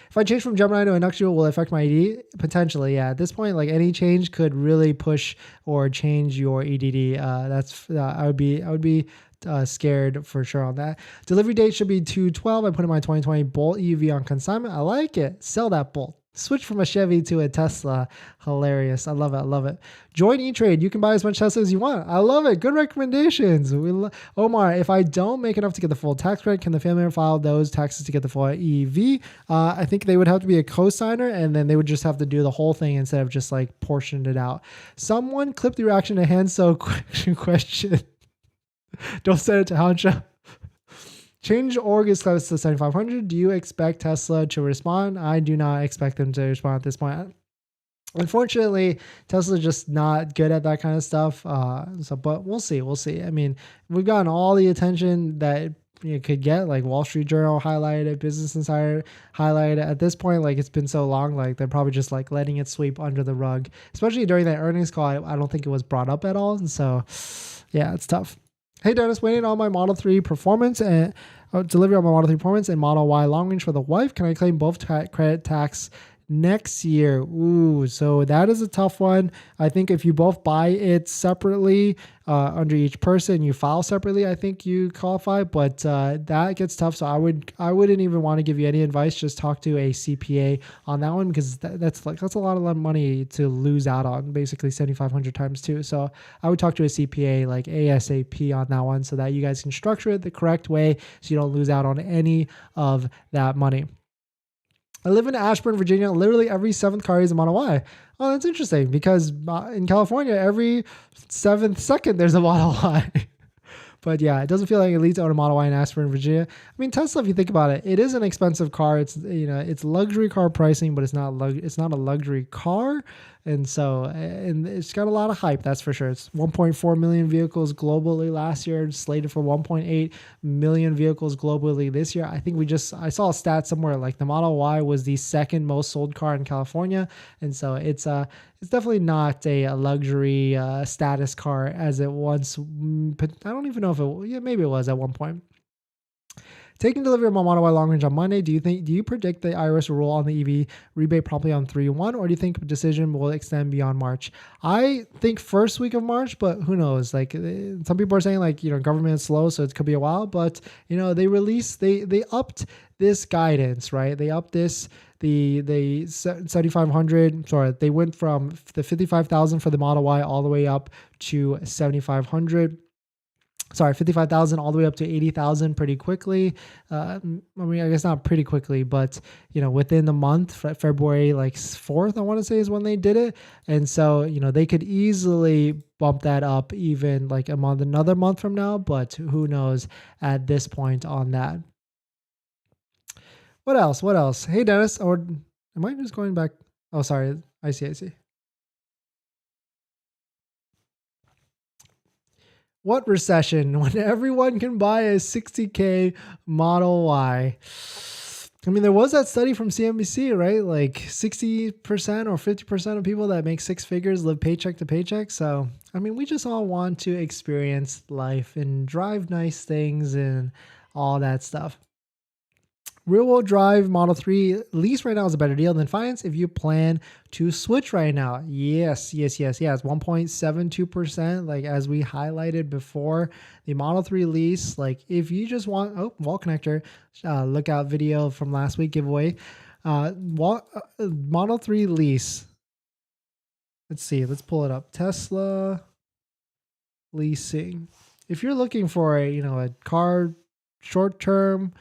If I change from Gemini to a Nextdual, will it affect my EDD? Potentially, yeah. At this point, like any change could really push or change your EDD. I would be scared for sure on that. Delivery date should be 2/12. I put in my 2020 Bolt EV on consignment. I like it. Sell that Bolt. Switch from a Chevy to a Tesla. Hilarious. I love it. Join E-Trade. You can buy as much Tesla as you want. I love it. Good recommendations. Omar, if I don't make enough to get the full tax credit, can the family member file those taxes to get the full EV? I think they would have to be a co-signer, and then they would just have to do the whole thing instead of just like portioned it out. Someone clip the reaction to Hanso question. Don't send it to Hansha. Change org is close to 7,500. Do you expect Tesla to respond? I do not expect them to respond at this point. Unfortunately, Tesla's just not good at that kind of stuff. But we'll see. I mean, we've gotten all the attention that could get. Like Wall Street Journal highlighted it, Business Insider highlighted it. It's point, like it's been so long, like they're probably just like letting it sweep under the rug, especially during that earnings call. I don't think it was brought up at all. And so yeah, it's tough. Hey Dennis, waiting on my Model 3 performance and delivery on my Model 3 performance and Model Y long range for the wife. Can I claim both credit tax next year? Ooh, so that is a tough one. I think if you both buy it separately under each person, you file separately, I think you qualify, but that gets tough. So I wouldn't even want to give you any advice. Just talk to a CPA on that one, because that's a lot of money to lose out on, basically 7,500 times two. So I would talk to a CPA like ASAP on that one, so that you guys can structure it the correct way so you don't lose out on any of that money. I live in Ashburn, Virginia. Literally every 7th car is a Model Y. Oh, that's interesting, because in California, every 7th second there's a Model Y. But yeah, it doesn't feel like it leads to own a Model Y in Ashburn, Virginia. I mean, Tesla, if you think about it, it is an expensive car. It's, it's luxury car pricing, but it's not a luxury car. And so, and it's got a lot of hype, that's for sure. It's 1.4 million vehicles globally last year, slated for 1.8 million vehicles globally this year. I think I saw a stat somewhere like the Model Y was the 2nd most sold car in California. And so it's definitely not a luxury status car as it once, I don't even know if maybe it was at one point. Taking delivery of my Model Y long range on Monday, do you predict the IRS will roll on the EV rebate promptly on 3/1, or do you think the decision will extend beyond March? I think first week of March, but who knows? Like some people are saying like, government is slow, so it could be a while, but they upped this guidance, right? They upped the 7,500, sorry, they went from the 55,000 for the Model Y all the way up to 7,500. Sorry, 55,000 all the way up to 80,000 pretty quickly. I mean, I guess not pretty quickly, but within the month, February 4th, I want to say is when they did it. And so, they could easily bump that up even like another month from now, but who knows at this point on that. What else? Hey, Dennis, or am I just going back? Oh, sorry. I see. What recession when everyone can buy a $60K Model Y? I mean, there was that study from CNBC, right? Like 60% or 50% of people that make 6 figures live paycheck to paycheck. So, I mean, we just all want to experience life and drive nice things and all that stuff. Real-wheel drive Model 3 lease right now is a better deal than finance if you plan to switch right now. Yes. It's 1.72%. Like as we highlighted before, the Model 3 lease, like if you just want, wall connector, lookout video from last week giveaway. Model 3 lease. Let's see. Let's pull it up. Tesla leasing. If you're looking for a car short term,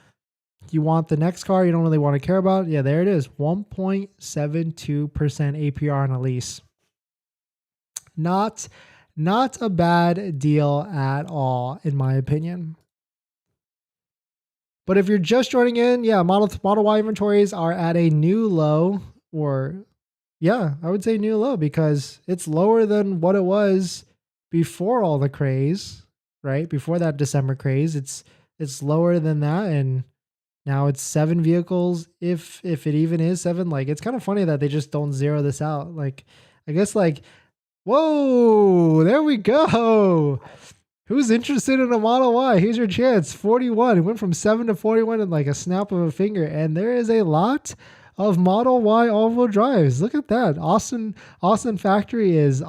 you want the next car you don't really want to care about. Yeah, there it is. 1.72% APR on a lease. Not a bad deal at all, in my opinion. But if you're just joining in, yeah, Model Y inventories are at a new low, I would say new low, because it's lower than what it was before all the craze, right? Before that December craze, it's lower than that, and now it's 7 vehicles, if it even is 7. Like, it's kind of funny that they just don't zero this out. Like, I guess whoa, there we go. Who's interested in a Model Y? Here's your chance. 41. It went from 7 to 41 in like a snap of a finger. And there is a lot of Model Y all-wheel drives. Look at that. Austin factory is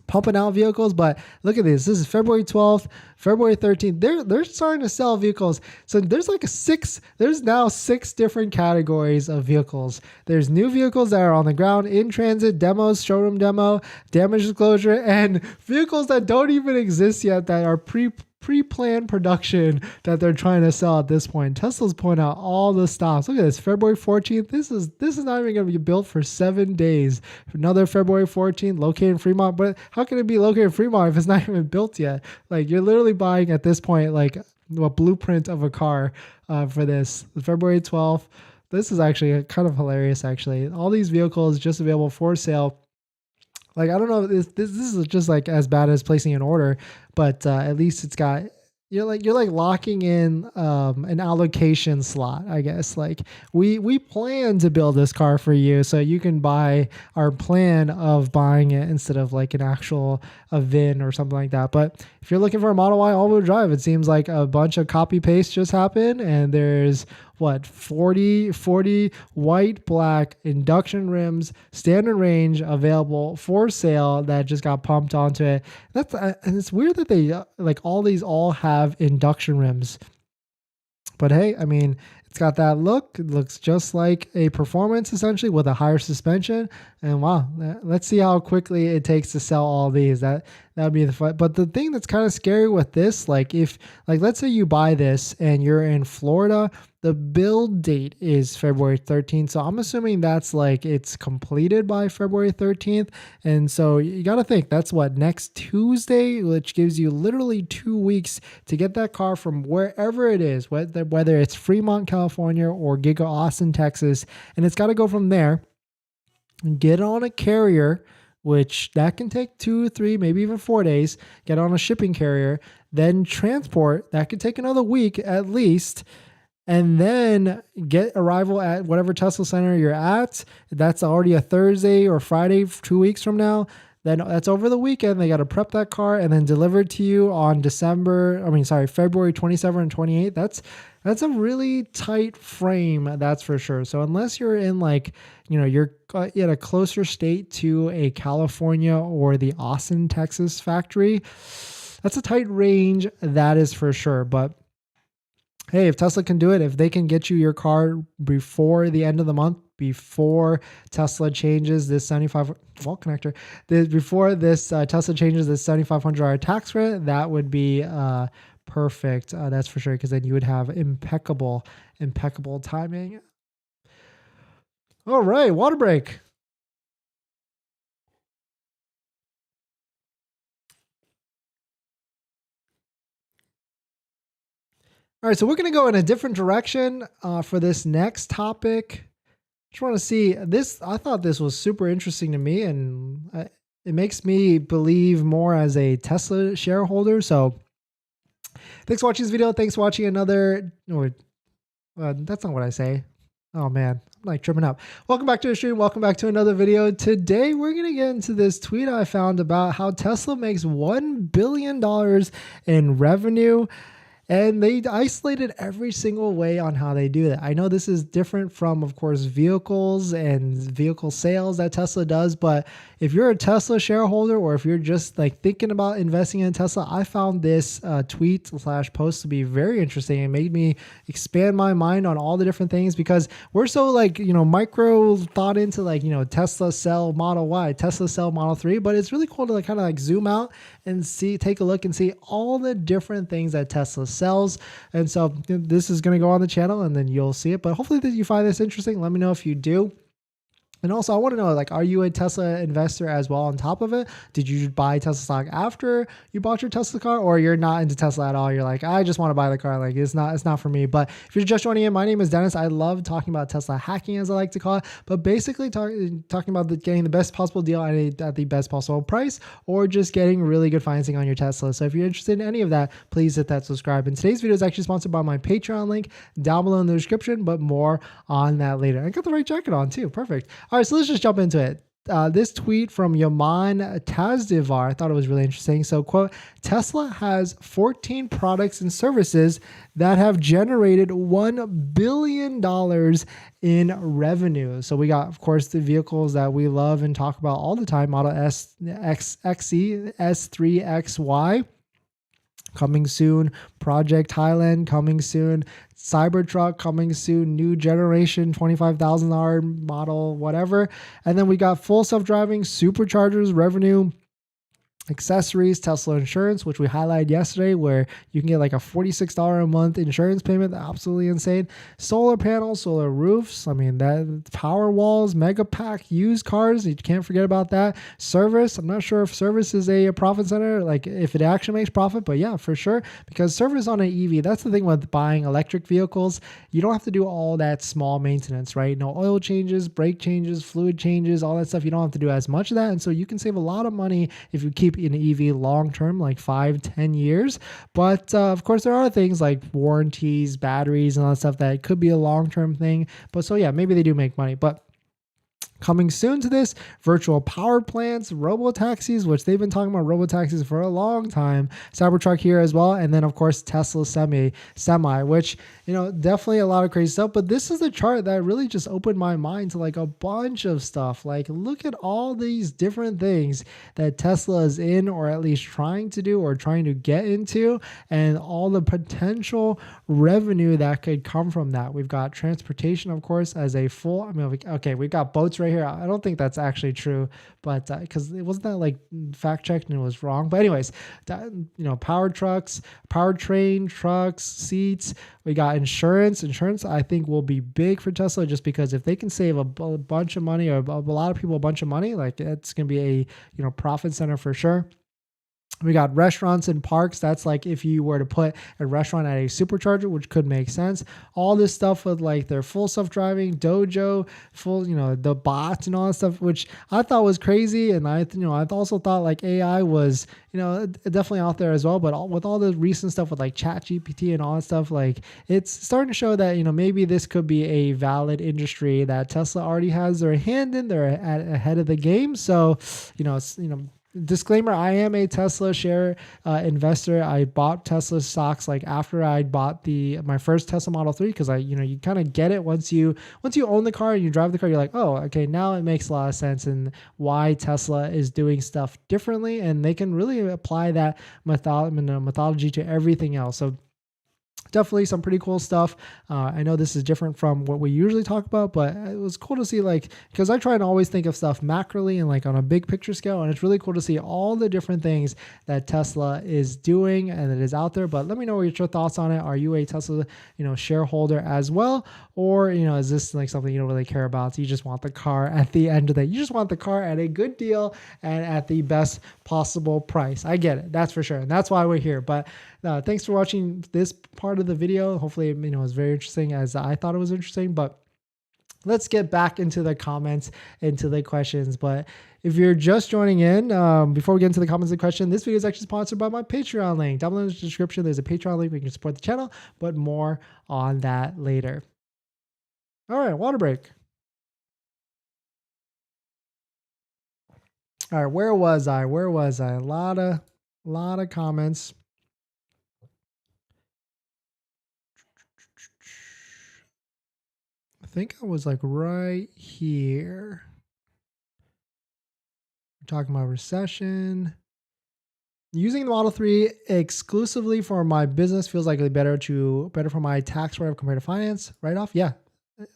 pumping out vehicles, but look at this. This is February 12th, February 13th. They're starting to sell vehicles. So there's now 6 different categories of vehicles. There's new vehicles that are on the ground, in transit, demos, showroom demo, damage disclosure, and vehicles that don't even exist yet that are pre-planned production that they're trying to sell at this point. Tesla's pulling out all the stops. Look at this, February 14th. This is not even going to be built for 7 days. Another February 14th, located in Fremont. But how can it be located in Fremont if it's not even built yet? Like, you're literally buying at this point like a blueprint of a car for this. February 12th. This is actually kind of hilarious. Actually, all these vehicles just available for sale. Like, I don't know if this is just like as bad as placing an order, but at least it's got you're like locking in an allocation slot, I guess. Like we plan to build this car for you so you can buy our plan of buying it instead of like an actual a VIN or something like that. But if you're looking for a Model Y all-wheel drive, it seems like a bunch of copy paste just happened, and there's what 40 white black induction rims, standard range available for sale that just got pumped onto it. That's and it's weird that they like all these all have induction rims. But hey, I mean, it's got that look. It looks just like a performance essentially with a higher suspension. And wow, let's see how quickly it takes to sell all these. That'd be the fun. But the thing that's kind of scary with this, like if like let's say you buy this and you're in Florida, the build date is February 13th. So I'm assuming that's like it's completed by February 13th. And so you got to think that's what next Tuesday, which gives you literally 2 weeks to get that car from wherever it is, whether it's Fremont, California or Giga Austin, Texas. And it's got to go from there and get on a carrier, which that can take 2, 3, maybe even 4 days, get on a shipping carrier, then transport. That could take another week at least. And then get arrival at whatever Tesla center you're at. That's already a Thursday or Friday, 2 weeks from now. Then that's over the weekend. They got to prep that car and then deliver it to you on February 27 and 28. That's a really tight frame, that's for sure. So unless you're in like, you're in a closer state to a California or the Austin, Texas factory, that's a tight range, that is for sure. But hey, if Tesla can do it, if they can get you your car before the end of the month, before Tesla changes this 75 volt connector, before this Tesla changes this $7,500 tax rate, that would be perfect. That's for sure, because then you would have impeccable timing. All right, water break. All right, so we're going to go in a different direction for this next topic. Just want to see this. I thought this was super interesting to me, and it makes me believe more as a Tesla shareholder. So thanks for watching this video. Thanks for watching another, that's not what I say. Oh man, I'm like tripping up. Welcome back to the stream. Welcome back to another video. Today, we're going to get into this tweet I found about how Tesla makes $1 billion in revenue. And they isolated every single way on how they do that. I know this is different from, of course, vehicles and vehicle sales that Tesla does. But if you're a Tesla shareholder, or if you're just like thinking about investing in Tesla, I found this tweet/post to be very interesting. It made me expand my mind on all the different things, because we're so like, micro thought into like, Tesla sell Model Y, Tesla sell Model 3. But it's really cool to like kind of like zoom out and take a look and see all the different things that Tesla sells. And so this is going to go on the channel and then you'll see it. But hopefully that you find this interesting. Let me know if you do. And also, I want to know, like, are you a Tesla investor as well on top of it? Did you buy Tesla stock after you bought your Tesla car, or you're not into Tesla at all? You're like, I just want to buy the car. Like, it's not for me. But if you're just joining in, my name is Dennis. I love talking about Tesla hacking, as I like to call it, but basically talking about getting the best possible deal at the best possible price, or just getting really good financing on your Tesla. So if you're interested in any of that, please hit that subscribe. And today's video is actually sponsored by my Patreon link down below in the description, but more on that later. I got the right jacket on too. Perfect. All right, so let's just jump into it. This tweet from Yaman Tazdivar, I thought it was really interesting. So, quote, Tesla has 14 products and services that have generated $1 billion in revenue. So we got, of course, the vehicles that we love and talk about all the time, Model S, XE, S3, XY. Coming soon, Project Highland coming soon, Cybertruck coming soon, new generation $25,000 model, whatever. And then we got full self-driving, superchargers, revenue, accessories, Tesla insurance, which we highlighted yesterday, where you can get like a $46 a month insurance payment. Absolutely insane. Solar panels, solar roofs. I mean, that power walls, MAGBAK, used cars. You can't forget about that. Service. I'm not sure if service is a profit center, like if it actually makes profit, but yeah, for sure. Because service on an EV, that's the thing with buying electric vehicles. You don't have to do all that small maintenance, right? No oil changes, brake changes, fluid changes, all that stuff. You don't have to do as much of that. And so you can save a lot of money if you keep keep an EV long term, like 5-10 years. But of course, there are things like warranties, batteries, and all that stuff that could be a long term thing. But so yeah, maybe they do make money. But coming soon to this, virtual power plants, robo-taxis, which they've been talking about robo-taxis for a long time, Cybertruck here as well, and then of course Tesla semi, which, definitely a lot of crazy stuff. But this is a chart that really just opened my mind to like a bunch of stuff. Like, look at all these different things that Tesla is in, or at least trying to do, or trying to get into, and all the potential revenue that could come from that. We've got transportation, of course, as a full, we've got boats right here. I don't think that's actually true, but because it wasn't that like fact checked and it was wrong. But anyways, power trucks, powertrain trucks, seats. We got insurance. Insurance, I think, will be big for Tesla, just because if they can save a bunch of money, or a lot of people a bunch of money, like it's going to be a profit center for sure. We got restaurants and parks. That's like if you were to put a restaurant at a supercharger, which could make sense. All this stuff with like their full self-driving dojo, full, the bots and all that stuff, which I thought was crazy. And I also thought like AI was, definitely out there as well. But with all the recent stuff with like ChatGPT and all that stuff, like it's starting to show that, maybe this could be a valid industry that Tesla already has their hand in. They're ahead of the game. So, disclaimer, I am a Tesla share investor. I bought Tesla stocks like after I bought my first Tesla Model 3, because you kind of get it once you own the car and you drive the car, you're like, oh, okay, now it makes a lot of sense, and why Tesla is doing stuff differently, and they can really apply that methodology to everything else. So definitely some pretty cool stuff. I know this is different from what we usually talk about, but it was cool to see, like, because I try and always think of stuff macroly and like on a big picture scale, and it's really cool to see all the different things that Tesla is doing and that is out there. But let me know what your thoughts on it. Are you a Tesla, shareholder as well? Or, is this like something you don't really care about? So you just want the car at the end of the day. You just want the car at a good deal and at the best possible price. I get it. That's for sure. And that's why we're here. But thanks for watching this part of the video. Hopefully, it was very interesting, as I thought it was interesting. But let's get back into the comments, into the questions. But if you're just joining in, before we get into the comments and question, this video is actually sponsored by my Patreon link. Down in the description, there's a Patreon link where you can support the channel, but more on that later. All right, water break. All right, where was I? A lot of comments. I think I was like right here. We're talking about recession. Using the Model 3 exclusively for my business feels like better for my tax write-off compared to finance write-off. Yeah,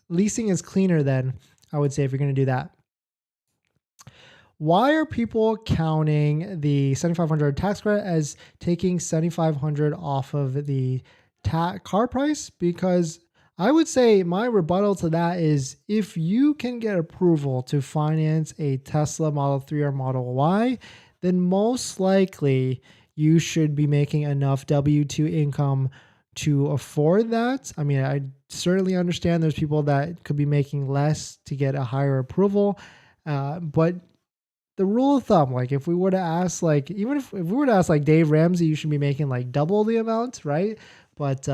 leasing is cleaner then, I would say, if you're going to do that. Why are people counting the $7,500 tax credit as taking $7,500 off of the car price? Because I would say my rebuttal to that is, if you can get approval to finance a Tesla Model 3 or Model Y, then most likely you should be making enough W-2 income to afford that. I mean, I certainly understand there's people that could be making less to get a higher approval, but the rule of thumb, like if we were to ask, like, even if we were to ask like Dave Ramsey, you should be making like double the amount, right? But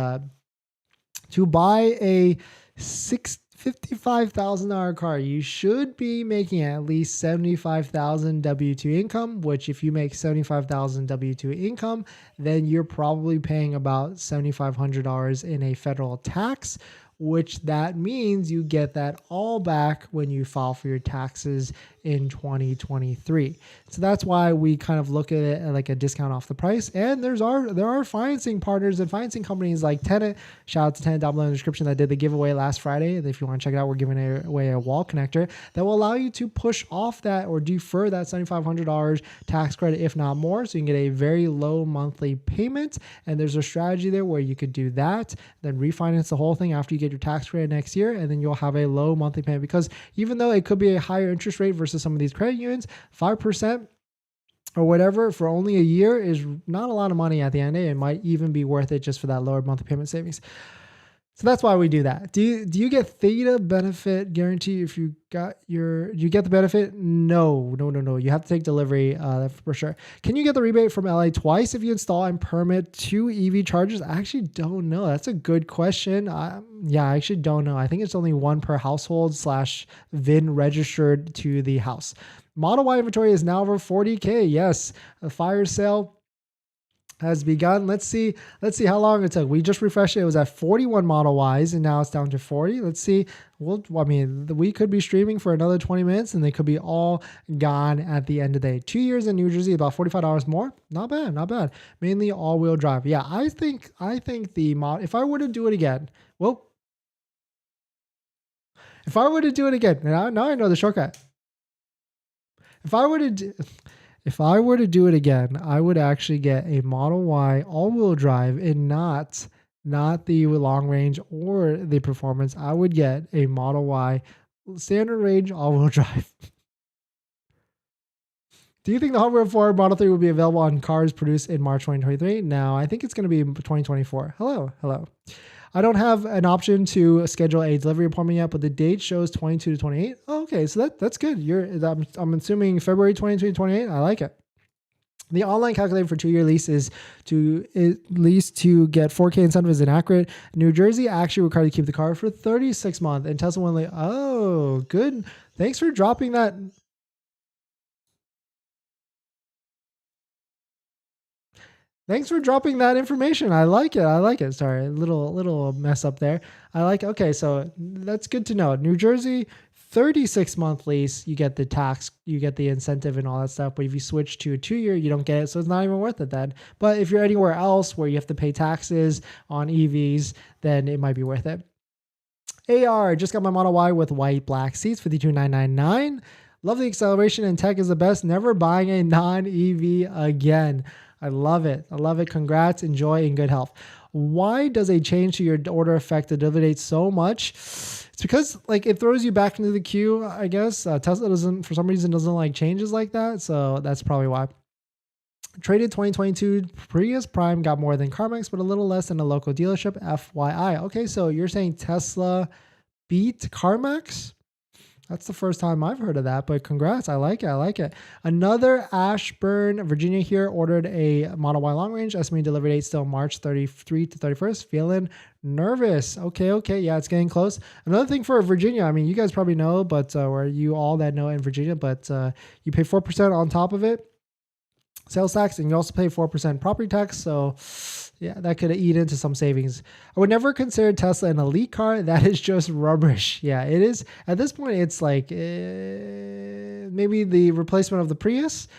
to buy a $55,000 car, you should be making at least $75,000 W-2 income, which if you make $75,000 W-2 income, then you're probably paying about $7,500 in a federal tax, which that means you get that all back when you file for your taxes in 2023. So that's why we kind of look at it like a discount off the price. And there are financing partners and financing companies like Tenet. Shout out to Tenet down below in the description that did the giveaway last Friday. If you want to check it out, we're giving away a wall connector that will allow you to push off that or defer that $7,500 tax credit, if not more. So you can get a very low monthly payment. And there's a strategy there where you could do that, then refinance the whole thing after you get your tax credit next year, and then you'll have a low monthly payment. Because even though it could be a higher interest rate versus some of these credit unions, 5% or whatever for only a year is not a lot of money at the end of the day. It might even be worth it just for that lower monthly payment savings. So that's why we do that. Do you get theta benefit guarantee if you got your, do you get the benefit? No. You have to take delivery for sure. Can you get the rebate from LA twice if you install and permit 2 EV chargers? I actually don't know. That's a good question. Yeah, I actually don't know. I think it's only one per household / VIN registered to the house. Model Y inventory is now over 40K. Yes, a fire sale has begun. Let's see how long it took. We just refreshed it. It was at 41 Model Ys and now it's down to 40. Let's see. We could be streaming for another 20 minutes and they could be all gone at the end of the day. 2 years in New Jersey, about $45 more. Not bad. Mainly all-wheel drive. Yeah, I think the mod, if I were to do it again, now I know the shortcut. If I were to do it again, I would actually get a Model Y all-wheel drive and not the long range or the performance. I would get a Model Y standard range all-wheel drive. Do you think the hardware for Model 3 will be available on cars produced in March 2023? No, I think it's going to be 2024. Hello. I don't have an option to schedule a delivery appointment yet, but the date shows 22 to 28. Oh, okay, so that's good. I'm assuming February 22 to 28. I like it. The online calculator for 2-year lease is to at least to get 4K incentive is inaccurate. New Jersey actually required to keep the car for 36 months, and Tesla went like, oh, good. Thanks for dropping that. Thanks for dropping that information. I like it. Sorry, a little mess up there. Okay, so that's good to know. New Jersey, 36-month lease, you get the tax, you get the incentive and all that stuff. But if you switch to a 2-year, you don't get it. So it's not even worth it then. But if you're anywhere else where you have to pay taxes on EVs, then it might be worth it. AR, just got my Model Y with white black seats, $52,999. Love the acceleration and tech is the best. Never buying a non-EV again. I love it. Congrats, enjoy, and good health. Why does a change to your order affect the delivery date so much? It's because it throws you back into the queue, I guess. Tesla for some reason doesn't like changes like that. So that's probably why. Traded 2022 Prius Prime, got more than CarMax, but a little less than a local dealership. FYI. Okay, so you're saying Tesla beat CarMax? That's the first time I've heard of that, but congrats. I like it. Another Ashburn, Virginia here ordered a Model Y long range. Estimated delivery date still March 33 to 31st. Feeling nervous. Okay. Yeah, it's getting close. Another thing for Virginia, I mean, you guys probably know, but or you all that know in Virginia, but you pay 4% on top of it, sales tax, and you also pay 4% property tax. So yeah, that could eat into some savings. I would never consider Tesla an elite car. That is just rubbish. Yeah, it is. At this point, it's like maybe the replacement of the Prius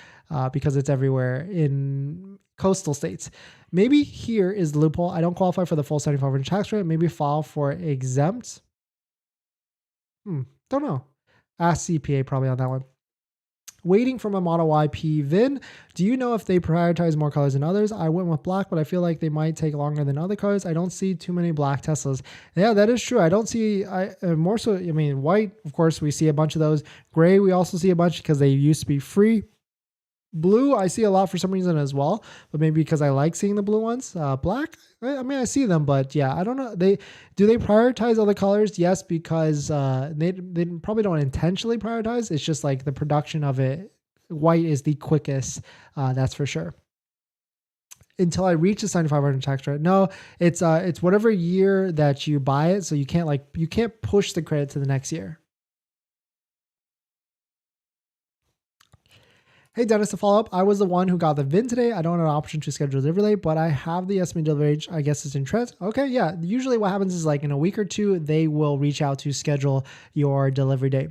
because it's everywhere in coastal states. Maybe here is the loophole. I don't qualify for the full 7,500 tax rate. Maybe file for exempt. Don't know. Ask CPA probably on that one. Waiting for my Model Y P VIN. Do you know if they prioritize more colors than others? I went with black, but I feel like they might take longer than other colors. I don't see too many black Teslas. Yeah, that is true. I don't see, more so, I mean, white, of course, we see a bunch of those. Gray, we also see a bunch because they used to be free. Blue, I see a lot for some reason as well, but maybe because I like seeing the blue ones. Black, I mean, I see them, but yeah, I don't know. Do they prioritize other colors? Yes, because they probably don't intentionally prioritize. It's just like the production of it. White is the quickest, that's for sure. Until I reach the 7,500 tax rate. No, it's whatever year that you buy it, so you can't push the credit to the next year. Hey Dennis, to follow up, I was the one who got the VIN today. I don't have an option to schedule delivery late, but I have the estimated delivery age. I guess it's in trends. Okay, yeah. Usually what happens is like in a week or two, they will reach out to schedule your delivery date.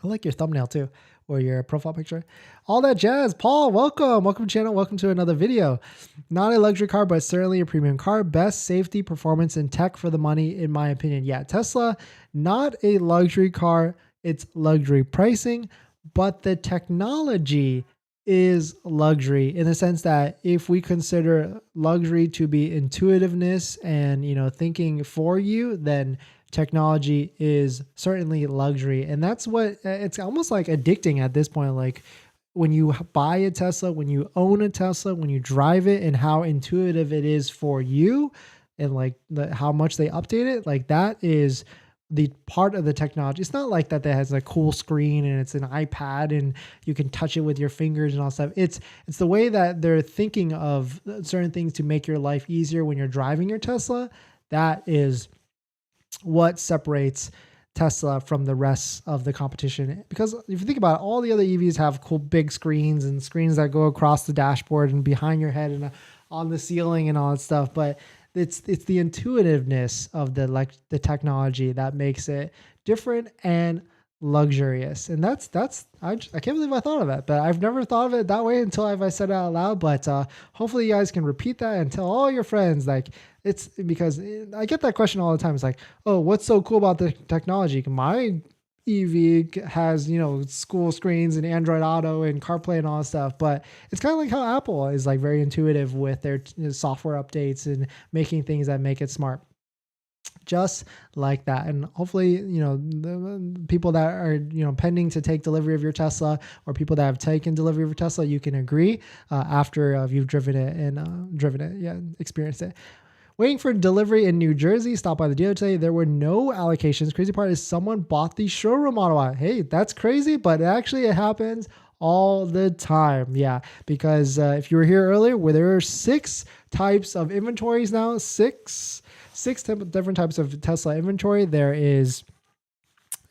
I like your thumbnail too, or your profile picture. All that jazz. Paul, welcome. Welcome to the channel. Welcome to another video. Not a luxury car, but certainly a premium car. Best safety, performance, and tech for the money, in my opinion. Yeah, Tesla, not a luxury car. It's luxury pricing. But the technology is luxury in the sense that if we consider luxury to be intuitiveness and, thinking for you, then technology is certainly luxury. And that's what it's almost like addicting at this point. Like when you buy a Tesla, when you own a Tesla, when you drive it and how intuitive it is for you, and like how much they update it, like that is the part of the technology. It's not like that has a cool screen and it's an iPad and you can touch it with your fingers and all stuff. It's the way that they're thinking of certain things to make your life easier when you're driving your Tesla. That is what separates Tesla from the rest of the competition. Because if you think about it, all the other EVs have cool big screens and screens that go across the dashboard and behind your head and on the ceiling and all that stuff. But it's the intuitiveness of the technology that makes it different and luxurious. And that's I can't believe I thought of it, but I've never thought of it that way until I said it out loud. But hopefully you guys can repeat that and tell all your friends. Like, it's because I get that question all the time. It's like, oh, what's so cool about the technology? My EV has, school screens and Android Auto and CarPlay and all that stuff. But it's kind of like how Apple is like very intuitive with their software updates and making things that make it smart. Just like that. And hopefully, the people that are, pending to take delivery of your Tesla, or people that have taken delivery of your Tesla, you can agree after you've driven it, experienced it. Waiting for delivery in New Jersey. Stopped by the dealer today. There were no allocations. Crazy part is someone bought the showroom Model Y. Hey, that's crazy, but actually it happens all the time. Yeah, because if you were here earlier, where there are 6 types of inventories now, six different types of Tesla inventory. There is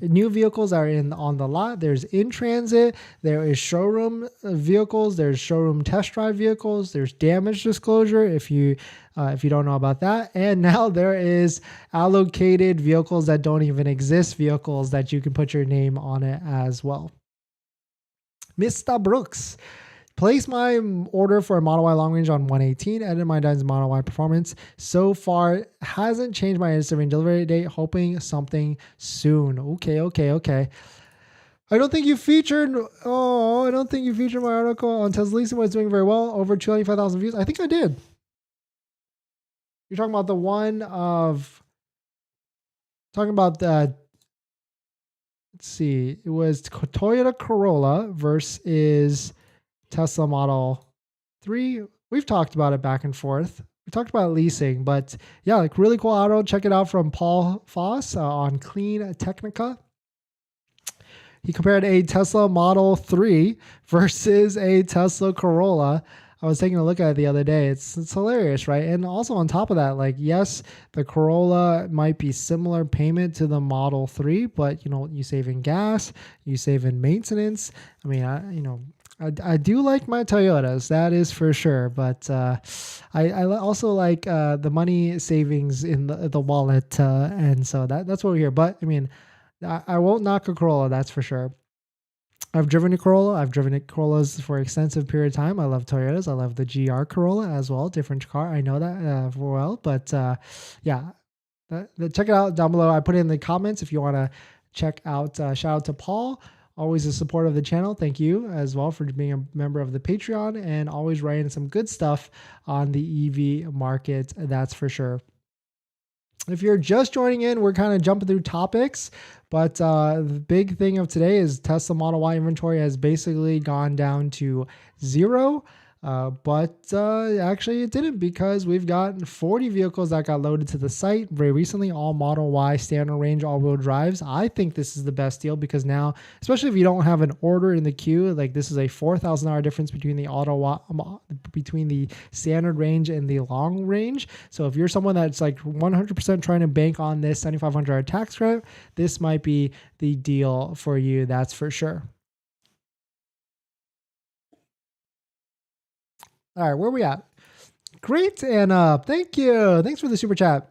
new vehicles are on the lot. There's in transit. There is showroom vehicles. There's showroom test drive vehicles. There's damage disclosure if you don't know about that. And now there is allocated vehicles that don't even exist, vehicles that you can put your name on it as well. Mr. Brooks. Place my order for a Model Y long range on 118. Edit my Dyne's Model Y performance. So far, hasn't changed my estimated delivery date. Hoping something soon. Okay. I don't think you featured my article on Tesla Leasing was doing very well. Over 295,000 views. I think I did. You're talking about the one of... Talking about the... Let's see. It was Toyota Corolla versus... Tesla Model 3. We've talked about it back and forth. We talked about leasing, but yeah, like really cool auto. Check it out from Paul Foss on Clean Technica. He compared a Tesla Model 3 versus a Tesla Corolla. I was taking a look at it the other day. It's hilarious, right? And also on top of that, like, yes, the Corolla might be similar payment to the Model 3, but you save in gas, you save in maintenance. I mean, I do like my Toyotas, that is for sure. But I also like the money savings in the wallet, and so that's what we're here. But I mean, I won't knock a Corolla, that's for sure. I've driven a Corolla. I've driven Corollas for an extensive period of time. I love Toyotas. I love the GR Corolla as well. Different car. I know that well. But yeah, check it out down below. I put it in the comments if you want to check out. Shout out to Paul. Always a supporter of the channel. Thank you as well for being a member of the Patreon and always writing some good stuff on the EV market. That's for sure. If you're just joining in, we're kind of jumping through topics, but the big thing of today is Tesla Model Y inventory has basically gone down to 0. But actually it didn't, because we've got 40 vehicles that got loaded to the site very recently, all Model Y standard range all-wheel drives. I think this is the best deal because now, especially if you don't have an order in the queue, like this is a $4,000 difference between the standard range and the long range. So if you're someone that's like 100% trying to bank on this $7,500 tax credit, this might be the deal for you. That's for sure. All right, where are we at? Great, and thank you. Thanks for the super chat.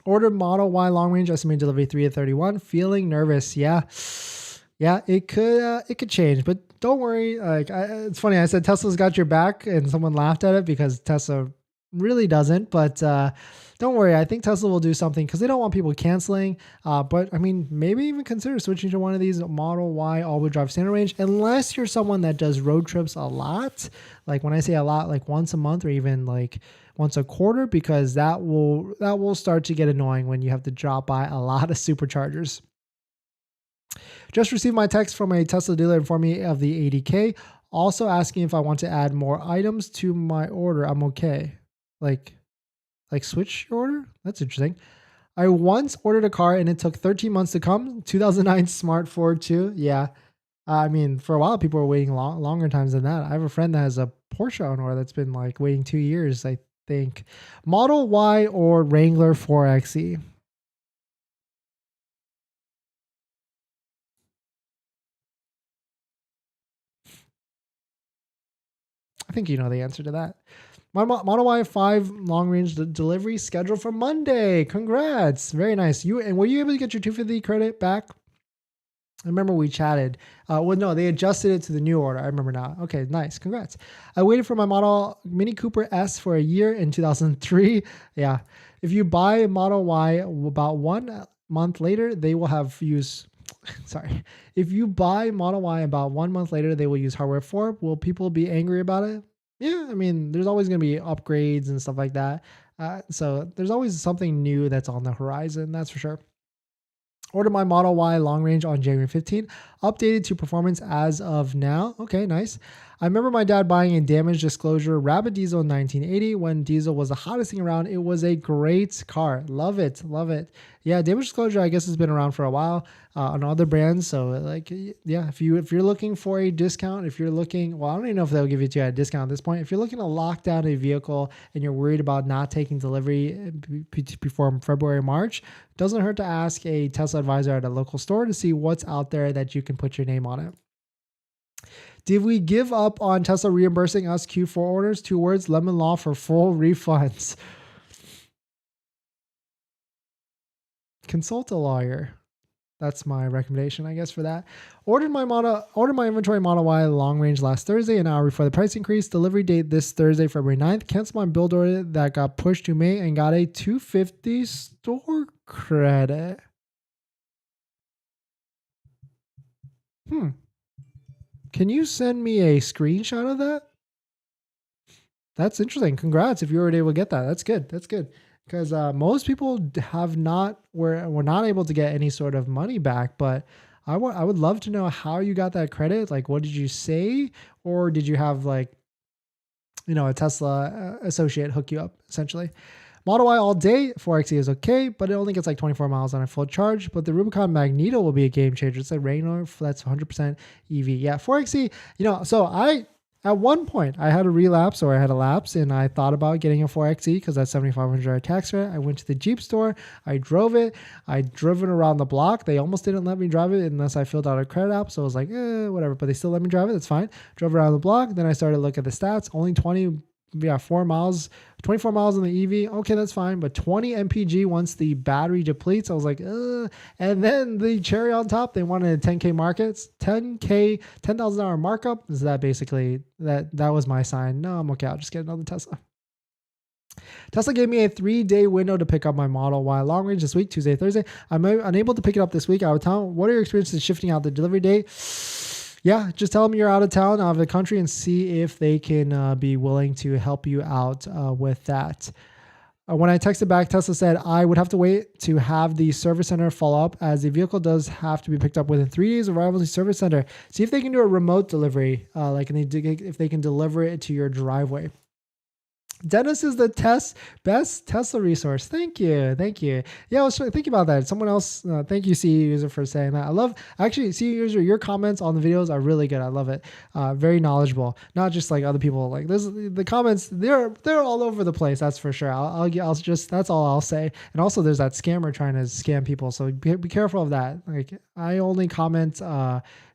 Ordered Model Y long range, estimated delivery 3 of 31. Feeling nervous. Yeah, it could change, but don't worry. Like it's funny. I said Tesla's got your back, and someone laughed at it because Tesla really doesn't. But don't worry. I think Tesla will do something because they don't want people canceling. But I mean, maybe even consider switching to one of these Model Y all-wheel drive standard range, unless you're someone that does road trips a lot. Like when I say a lot, like once a month or even like once a quarter, because that will start to get annoying when you have to drop by a lot of superchargers. Just received my text from a Tesla dealer informing me of the 80K. Also asking if I want to add more items to my order. I'm okay. Like like switch your order. That's interesting. I once ordered a car and it took 13 months to come. 2009 Smart Ford 2. Yeah. I mean, for a while, people were waiting longer times than that. I have a friend that has a Porsche owner that's been like waiting 2 years, I think. Model Y or Wrangler 4xe? I think you know the answer to that. My Model Y 5 long range delivery scheduled for Monday. Congrats. Very nice. Were you able to get your 250 credit back? I remember we chatted. Well, no, they adjusted it to the new order. I remember now. Okay, nice. Congrats. I waited for my Model Mini Cooper S for a year in 2003. Yeah. If you buy Model Y about 1 month later, they will have used. Sorry. If you buy Model Y about 1 month later, they will use hardware 4. Will people be angry about it? Yeah. I mean, there's always going to be upgrades and stuff like that. So there's always something new that's on the horizon. That's for sure. Ordered my Model Y long range on January 15th, updated to performance as of now. Okay, nice. I remember my dad buying a damage disclosure Rabbit diesel in 1980 when diesel was the hottest thing around. It was a great car. Love it. Love it. Yeah, damage disclosure, I guess, has been around for a while on other brands. So like, yeah, if you're looking for a discount, if you're looking, well, I don't even know if they'll give it to you at a discount at this point. If you're looking to lock down a vehicle and you're worried about not taking delivery before February, March, doesn't hurt to ask a Tesla advisor at a local store to see what's out there that you can put your name on it. Did we give up on Tesla reimbursing us Q4 orders? 2 words, lemon law for full refunds. Consult a lawyer. That's my recommendation, I guess, for that. Ordered my inventory Model Y long range last Thursday, an hour before the price increase. Delivery date this Thursday, February 9th. Canceled my build order that got pushed to May and got a $250 store credit. Can you send me a screenshot of that? That's interesting. Congrats if you were able to get that. That's good. That's good. Because most people were not able to get any sort of money back. But I would love to know how you got that credit. Like, what did you say? Or did you have like, a Tesla associate hook you up, essentially? Model Y all day, 4xe is okay, but it only gets like 24 miles on a full charge. But the Rubicon Magneto will be a game changer. It's a Wrangler, that's 100% EV. Yeah, 4xe, so at one point, I had a relapse or I had a lapse and I thought about getting a 4xe because that's $7,500 tax credit. I went to the Jeep store. I drove it. I drove it around the block. They almost didn't let me drive it unless I filled out a credit app. So I was like, whatever, but they still let me drive it. That's fine. Drove around the block. Then I started to look at the stats. Only 24 miles on the EV. Okay, that's fine. But 20 MPG once the battery depletes. I was like, ugh. And then the cherry on top, they wanted 10K markets, $10,000 markup. Is that basically that was my sign? No, I'm okay. I'll just get another Tesla. Tesla gave me a 3-day window to pick up my Model Y long range this week, Tuesday, Thursday. I'm unable to pick it up this week out of town. What are your experiences shifting out the delivery date? Yeah, just tell them you're out of town, out of the country, and see if they can be willing to help you out with that. When I texted back, Tesla said I would have to wait to have the service center follow up, as the vehicle does have to be picked up within 3 days of arrival to the service center. See if they can do a remote delivery, if they can deliver it to your driveway. Dennis is the best Tesla resource. Thank you. Yeah, I was thinking about that. Someone else, thank you, CE user, for saying that. I love, actually, CE user, your comments on the videos are really good. I love it. Very knowledgeable. Not just like other people. Like the comments, they're all over the place. That's for sure. I'll just, that's all I'll say. And also there's that scammer trying to scam people. So be careful of that. Like I only comment,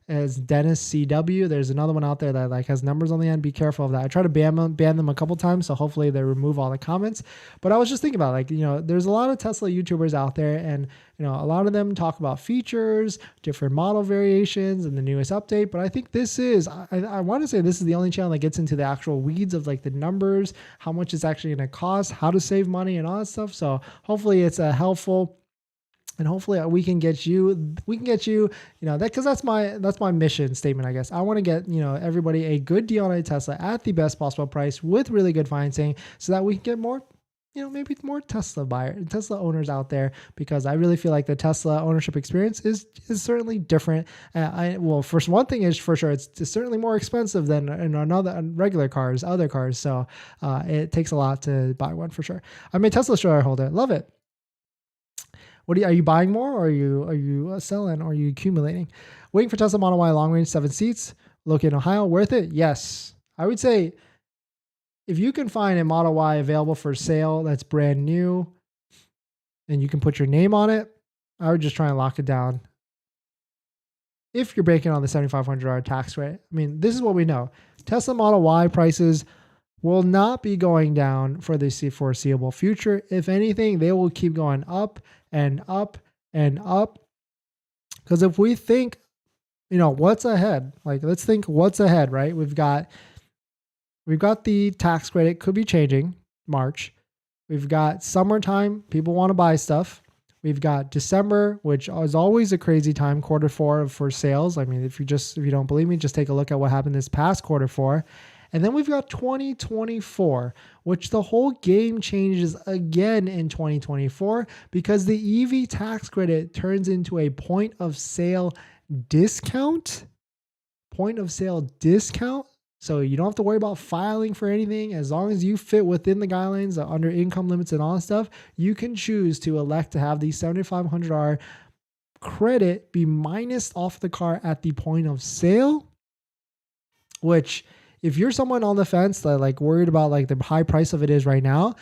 as DennisCW. There's another one out there that like has numbers on the end. Be careful of that. I try to ban them a couple times, so hopefully they remove all the comments. But I was just thinking about there's a lot of Tesla YouTubers out there, and a lot of them talk about features, different model variations, and the newest update. But I think I want to say this is the only channel that gets into the actual weeds of like the numbers, how much it's actually going to cost, how to save money, and all that stuff. So hopefully it's helpful. And hopefully we can get you, that, because that's my mission statement, I guess. I want to get, everybody a good deal on a Tesla at the best possible price with really good financing so that we can get more maybe more Tesla owners out there, because I really feel like the Tesla ownership experience is certainly different. Well, first one thing is for sure, it's certainly more expensive than in other cars. So it takes a lot to buy one for sure. I'm a Tesla shareholder, love it. Are you buying more, or are you selling, or are you accumulating? Waiting for Tesla Model Y long range, 7 seats, located in Ohio, worth it? Yes, I would say. If you can find a Model Y available for sale that's brand new and you can put your name on it, I would just try and lock it down. If you're breaking on the $7,500 tax rate, I mean, this is what we know. Tesla Model Y prices will not be going down for the foreseeable future. If anything, they will keep going up and up and up. Because if we think, what's ahead, like let's think what's ahead, right? We've got the tax credit could be changing March. We've got summertime. People want to buy stuff. We've got December, which is always a crazy time, Q4 for sales. I mean, if you don't believe me, just take a look at what happened this past Q4. And then we've got 2024, which the whole game changes again in 2024 because the EV tax credit turns into a point of sale discount. So you don't have to worry about filing for anything. As long as you fit within the guidelines under income limits and all that stuff, you can choose to elect to have the $7,500 credit be minused off the car at the point of sale, which if you're someone on the fence that like worried about like the high price of it is right now,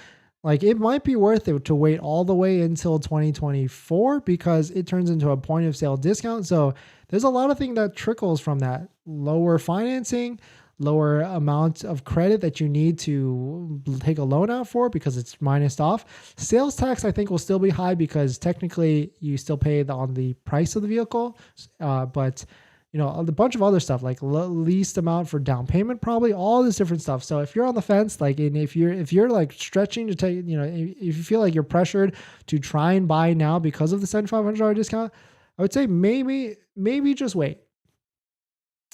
like it might be worth it to wait all the way until 2024 because it turns into a point of sale discount. So there's a lot of things that trickles from that. Lower financing, lower amount of credit that you need to take a loan out for because it's minused off. Sales tax, I think, will still be high because technically you still pay on the price of the vehicle. But a bunch of other stuff like least amount for down payment, probably all this different stuff. So if you're on the fence, like, and if you're like stretching to take, if you feel like you're pressured to try and buy now because of the $7,500 discount, I would say maybe just wait,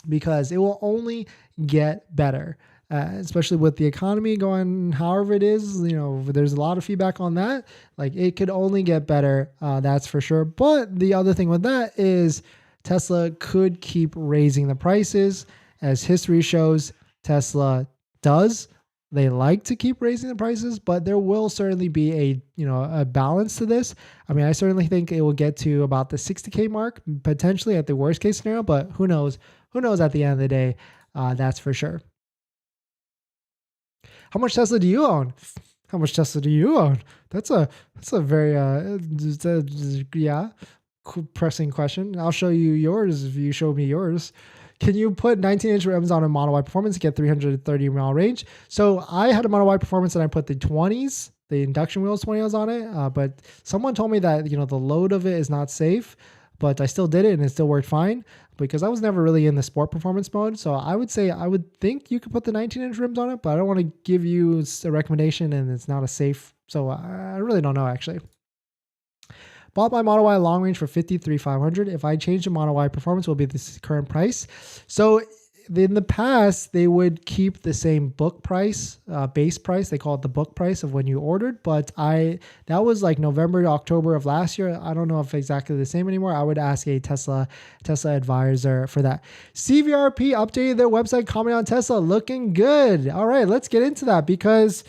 because it will only get better, especially with the economy going however it is. There's a lot of feedback on that. Like it could only get better, that's for sure. But the other thing with that is Tesla could keep raising the prices. As history shows, Tesla does. They like to keep raising the prices, but there will certainly be a balance to this. I mean, I certainly think it will get to about the 60K mark, potentially at the worst case scenario, but who knows? Who knows at the end of the day? That's for sure. How much Tesla do you own? That's a very pressing question. I'll show you yours if you show me yours. Can you put 19-inch rims on a Model Y Performance to get 330 mile range? So I had a Model Y Performance and I put the 20s, the induction wheels 20s on it. But someone told me that, the load of it is not safe, but I still did it and it still worked fine because I was never really in the sport performance mode. So I would think you could put the 19-inch rims on it, but I don't want to give you a recommendation and it's not a safe. So I really don't know actually. Bought my Model Y long range for $53,500. If I change the Model Y Performance, will be the current price. So in the past, they would keep the same book price, base price. They call it the book price of when you ordered. But that was like November to October of last year. I don't know if exactly the same anymore. I would ask a Tesla advisor for that. CVRP updated their website, comment on Tesla, looking good. All right, let's get into that because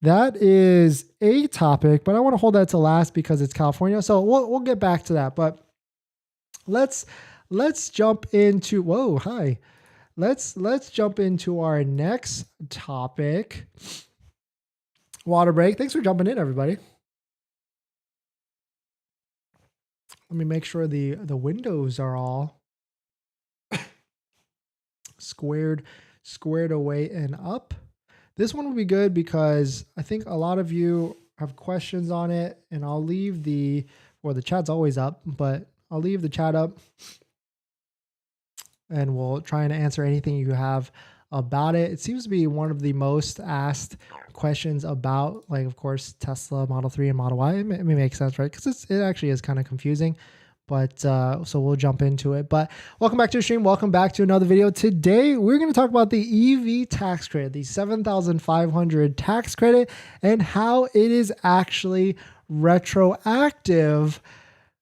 that is a topic, but I want to hold that to last because it's California. So we'll get back to that. But let's jump into Let's jump into our next topic. Water break. Thanks for jumping in, everybody. Let me make sure the windows are all squared away and up. This one will be good because I think a lot of you have questions on it, and I'll leave the chat's always up, but I'll leave the chat up and we'll try and answer anything you have about it. It seems to be one of the most asked questions about, like, of course, Tesla Model 3 and Model Y. It may make sense, right? Because it actually is kind of confusing. But so we'll jump into it. But welcome back to the stream. Welcome back to another video. Today, we're going to talk about the EV tax credit, the $7,500 tax credit, and how it is actually retroactive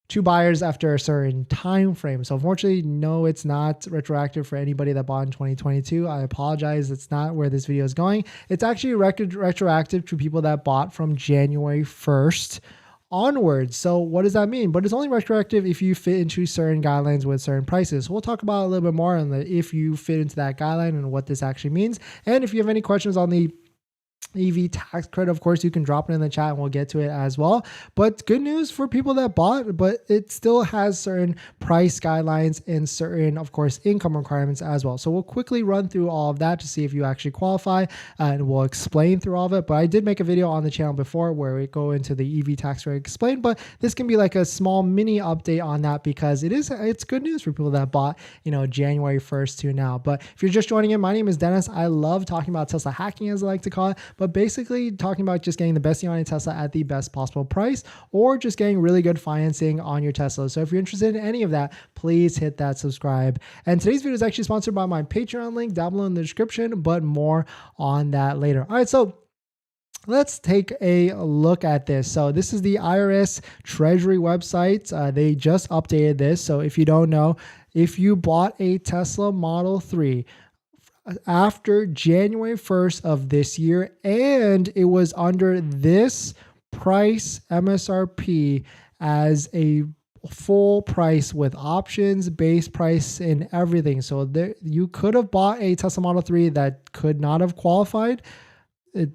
to buyers after a certain time frame. So unfortunately, no, it's not retroactive for anybody that bought in 2022. I apologize. It's not where this video is going. It's actually retroactive to people that bought from January 1st onwards. So what does that mean? But it's only retroactive if you fit into certain guidelines with certain prices. So we'll talk about a little bit more on the if you fit into that guideline and what this actually means. And if you have any questions on the EV tax credit, of course, you can drop it in the chat and we'll get to it as well. But good news for people that bought, but it still has certain price guidelines and certain, of course, income requirements as well. So we'll quickly run through all of that to see if you actually qualify, and we'll explain through all of it. But I did make a video on the channel before where we go into the EV tax credit explained, but this can be like a small mini update on that because it's good news for people that bought, January 1st to now. But if you're just joining in, my name is Dennis. I love talking about Tesla hacking, as I like to call it, but basically talking about just getting the best deal on a Tesla at the best possible price, or just getting really good financing on your Tesla. So if you're interested in any of that, please hit that subscribe. And today's video is actually sponsored by my Patreon link down below in the description, but more on that later. All right, so let's take a look at this. So this is the IRS Treasury website. They just updated this. So if you don't know, if you bought a Tesla Model 3 after January 1st of this year, and it was under this price MSRP as a full price with options, base price, and everything. So there, you could have bought a Tesla Model 3 that could not have qualified.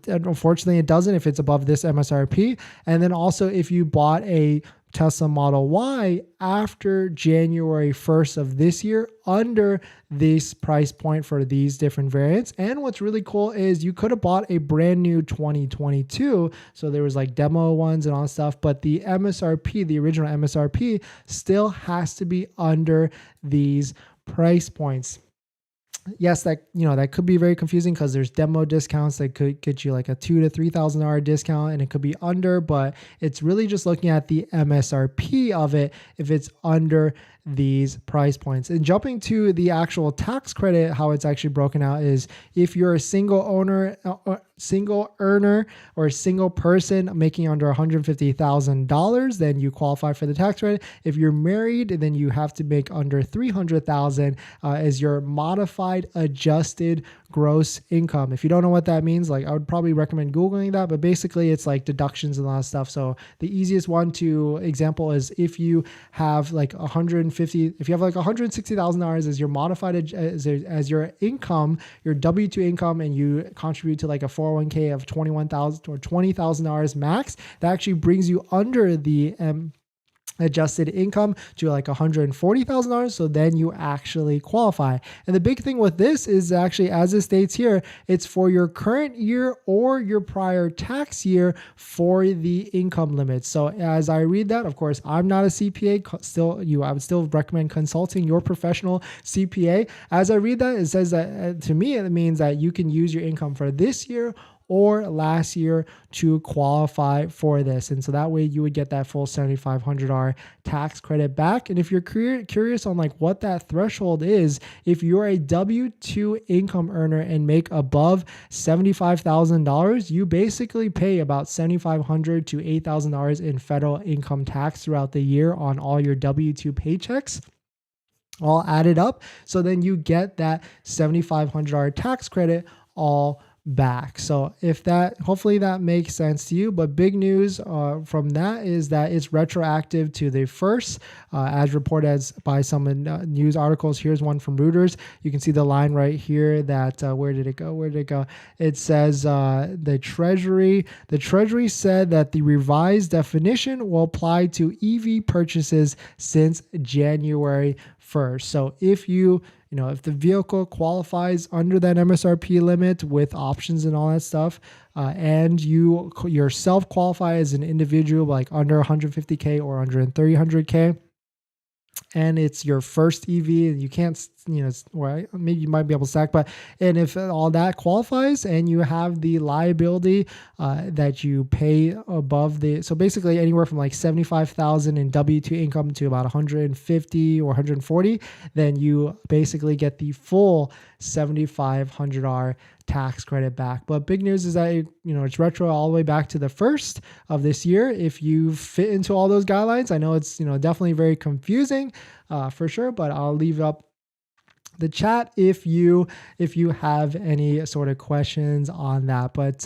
Unfortunately, it doesn't if it's above this MSRP. And then also if you bought a Tesla Model Y after January 1st of this year under this price point for these different variants. And what's really cool is you could have bought a brand new 2022. So there was like demo ones and all that stuff, but the MSRP, the original MSRP, still has to be under these price points. Yes, that could be very confusing because there's demo discounts that could get you like a $2,000 to $3,000 discount, and it could be under, but it's really just looking at the MSRP of it if it's under these price points. And jumping to the actual tax credit, how it's actually broken out is if you're a single owner, single earner, or a single person making under $150,000, then you qualify for the tax credit. If you're married, then you have to make under $300,000 as your modified adjusted gross income. If you don't know what that means, like I would probably recommend Googling that, but basically it's like deductions and a lot of stuff. So the easiest one to example is if you have like if you have like $160,000 as your modified as your income, your W-2 income, and you contribute to like a 401k of $21,000 or $20,000 max, that actually brings you under the adjusted income to like $140,000. So then you actually qualify. And the big thing with this is actually, as it states here, it's for your current year or your prior tax year for the income limits. So as I read that, of course, I'm not a CPA. I would still recommend consulting your professional CPA. As I read that, it says that to me, it means that you can use your income for this year or last year to qualify for this. And so that way you would get that full $7,500 tax credit back. And if you're curious on like what that threshold is, if you're a W-2 income earner and make above $75,000, you basically pay about $7,500 to $8,000 in federal income tax throughout the year on all your W-2 paychecks, all added up. So then you get that $7,500 tax credit all back. So hopefully that makes sense to you. But big news from that is that it's retroactive to the first, as reported by some news articles. Here's one from Reuters. You can see the line right here that where did it go? It says the Treasury said that the revised definition will apply to EV purchases since January 1st. So if if the vehicle qualifies under that MSRP limit with options and all that stuff, and you yourself qualify as an individual, like under 150K or under 300K, and it's your first EV, and you can't, right? Maybe you might be able to stack, but and if all that qualifies, and you have the liability that you pay above so basically anywhere from like 75,000 in W2 income to about 150 or 140, then you basically get the full $7,500 tax credit back. But big news is that it's retro all the way back to the first of this year. If you fit into all those guidelines, I know it's definitely very confusing for sure, but I'll leave up the chat if you have any sort of questions on that. But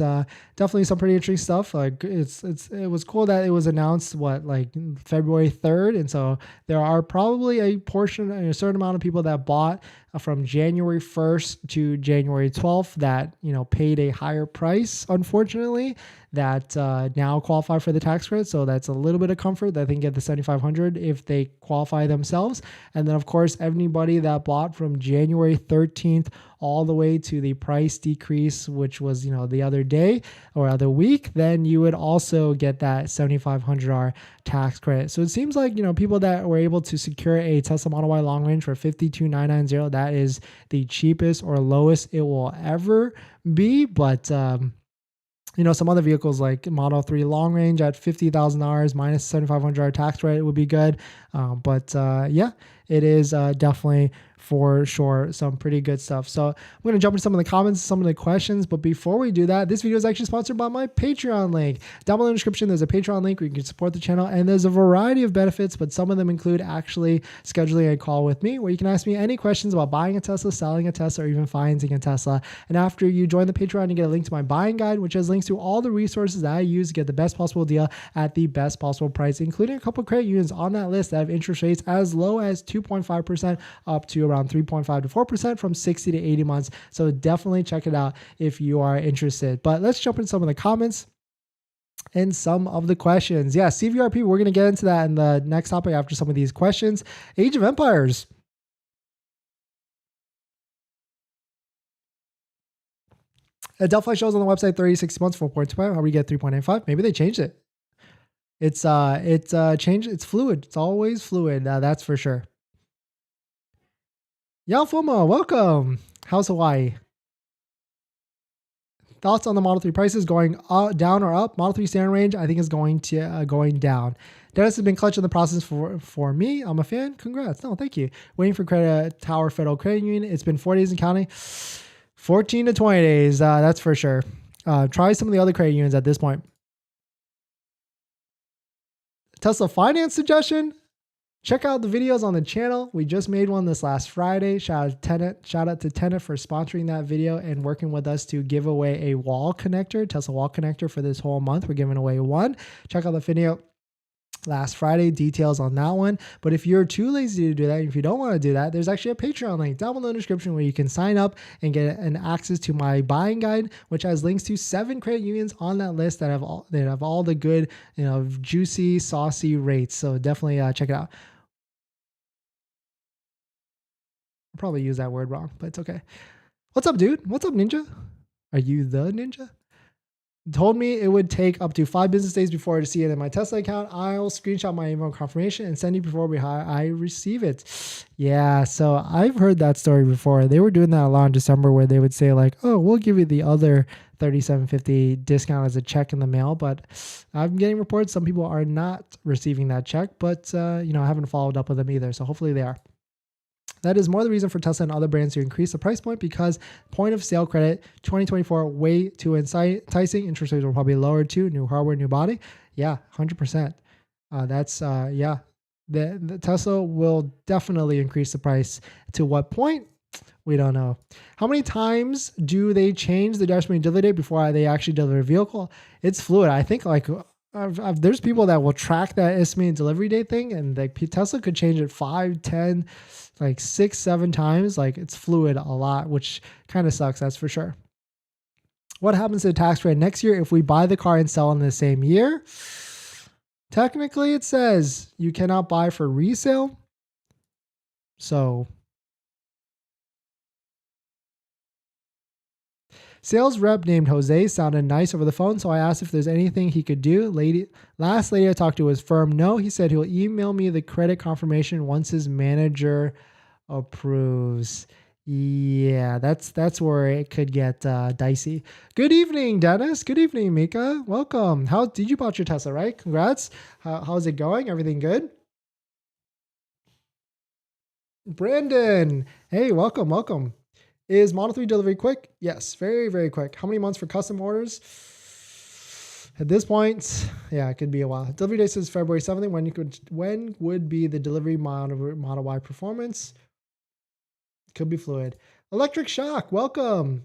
definitely some pretty interesting stuff. Like it was cool that it was announced like February 3rd, and so there are probably a certain amount of people that bought from January 1st to January 12th that paid a higher price, unfortunately, that now qualify for the tax credit. So that's a little bit of comfort that they can get the 7,500 if they qualify themselves. And then of course, anybody that bought from January 13th all the way to the price decrease, which was the other day or other week, then you would also get that $7,500 tax credit. So it seems like people that were able to secure a Tesla Model Y long range for $52,990, that is the cheapest or lowest it will ever be. But some other vehicles like Model 3 long range at $50,000 minus $7,500 tax credit would be good. But yeah, it is definitely for sure some pretty good stuff. So I'm going to jump into some of the comments, some of the questions. But before we do that, this video is actually sponsored by my Patreon link. Down below in the description, there's a Patreon link where you can support the channel. And there's a variety of benefits, but some of them include actually scheduling a call with me where you can ask me any questions about buying a Tesla, selling a Tesla, or even financing a Tesla. And after you join the Patreon, you get a link to my buying guide, which has links to all the resources that I use to get the best possible deal at the best possible price, including a couple of credit unions on that list that have interest rates as low as 2.5% up to around 3.5 to 4% from 60 to 80 months. So definitely check it out if you are interested. But let's jump into some of the comments and some of the questions. Yeah, CVRP, we're going to get into that in the next topic after some of these questions. Age of Empires. Delphi shows on the website 30, 60 months, 4.25. How we get 3.85? Maybe they changed it. It's changed. It's fluid. It's always fluid. That's for sure. Yalfoma, welcome. How's Hawaii? Thoughts on the Model 3 prices going down or up? Model 3 standard range, I think, is going down. Dennis has been clutch in the process for me. I'm a fan. Congrats. No, thank you. Waiting for Credit Tower Federal Credit Union. It's been 4 days and counting. 14 to 20 days. That's for sure. Try some of the other credit unions at this point. Tesla finance suggestion. Check out the videos on the channel. We just made one this last Friday. Shout out to Tenet for sponsoring that video and working with us to give away a wall connector, Tesla wall connector, for this whole month. We're giving away one. Check out the video last Friday, details on that one. But if you're too lazy to do that, if you don't want to do that, there's actually a Patreon link down below in the description where you can sign up and get an access to my buying guide, which has links to 7 credit unions on that list that have all the good, juicy, saucy rates. So definitely check it out. I'll probably use that word wrong, but it's okay. What's up, dude? What's up, Ninja? Are you the Ninja? Told me it would take up to 5 business days before I see it in my Tesla account. I'll screenshot my email confirmation and send you before I receive it. Yeah, so I've heard that story before. They were doing that a lot in December where they would say like, oh, we'll give you the other $37.50 discount as a check in the mail. But I'm getting reports some people are not receiving that check, but I haven't followed up with them either. So hopefully they are. That is more the reason for Tesla and other brands to increase the price point, because point of sale credit 2024 way too enticing. Interest rates will probably lower too. New hardware, new body. Yeah, 100%. Yeah. The Tesla will definitely increase the price. To what point? We don't know. How many times do they change the estimated delivery date before they actually deliver a vehicle? It's fluid. I think there's people that will track that estimated delivery date thing, and Tesla could change it 5, 10, 6, 7 times. It's fluid a lot, which kind of sucks. That's for sure. What happens to the tax rate next year if we buy the car and sell in the same year? Technically, it says you cannot buy for resale. So Sales rep named Jose sounded nice over the phone, so I asked if there's anything he could do. Last lady I talked to was firm no. He said he'll email me the credit confirmation once his manager approves. Yeah, that's where it could get dicey. Good evening, Dennis. Good evening, Mika. Welcome. How did you bought your Tesla, right? Congrats. How's it going? Everything good? Brandon. Hey, welcome. Is Model 3 delivery quick? Yes, very, very quick. How many months for custom orders? At this point, yeah, it could be a while. Delivery date says February 7th. When would be the delivery Model Y performance? Could be fluid. Electric Shock, welcome.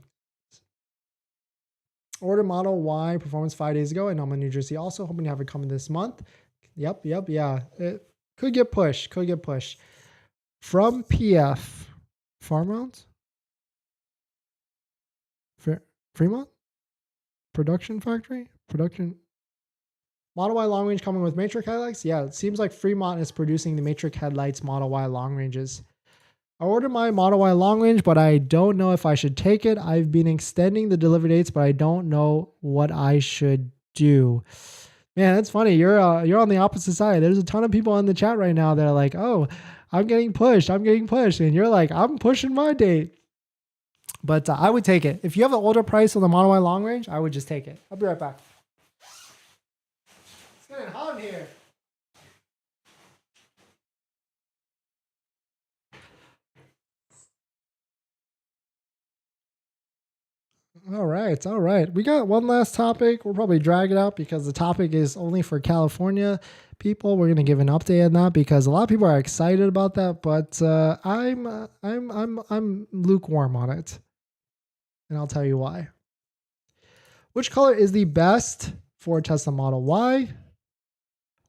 Order Model Y performance 5 days ago, and I'm in New Jersey. Also hoping to have it coming this month. Yep, yeah. It could get pushed. From PF. Farmount? Fremont? Production factory? Model Y long range coming with matrix headlights? Yeah, it seems like Fremont is producing the matrix headlights Model Y long ranges. I ordered my Model Y long range, but I don't know if I should take it. I've been extending the delivery dates, but I don't know what I should do. Man, that's funny. You're on the opposite side. There's a ton of people in the chat right now that are like, oh, I'm getting pushed. And you're like, I'm pushing my date. But I would take it. If you have an older price on the Model Y long range, I would just take it. I'll be right back. It's getting hot in here. All right. We got one last topic. We'll probably drag it out because the topic is only for California people. We're gonna give an update on that because a lot of people are excited about that, but I'm lukewarm on it, and I'll tell you why. Which color is the best for Tesla Model Y?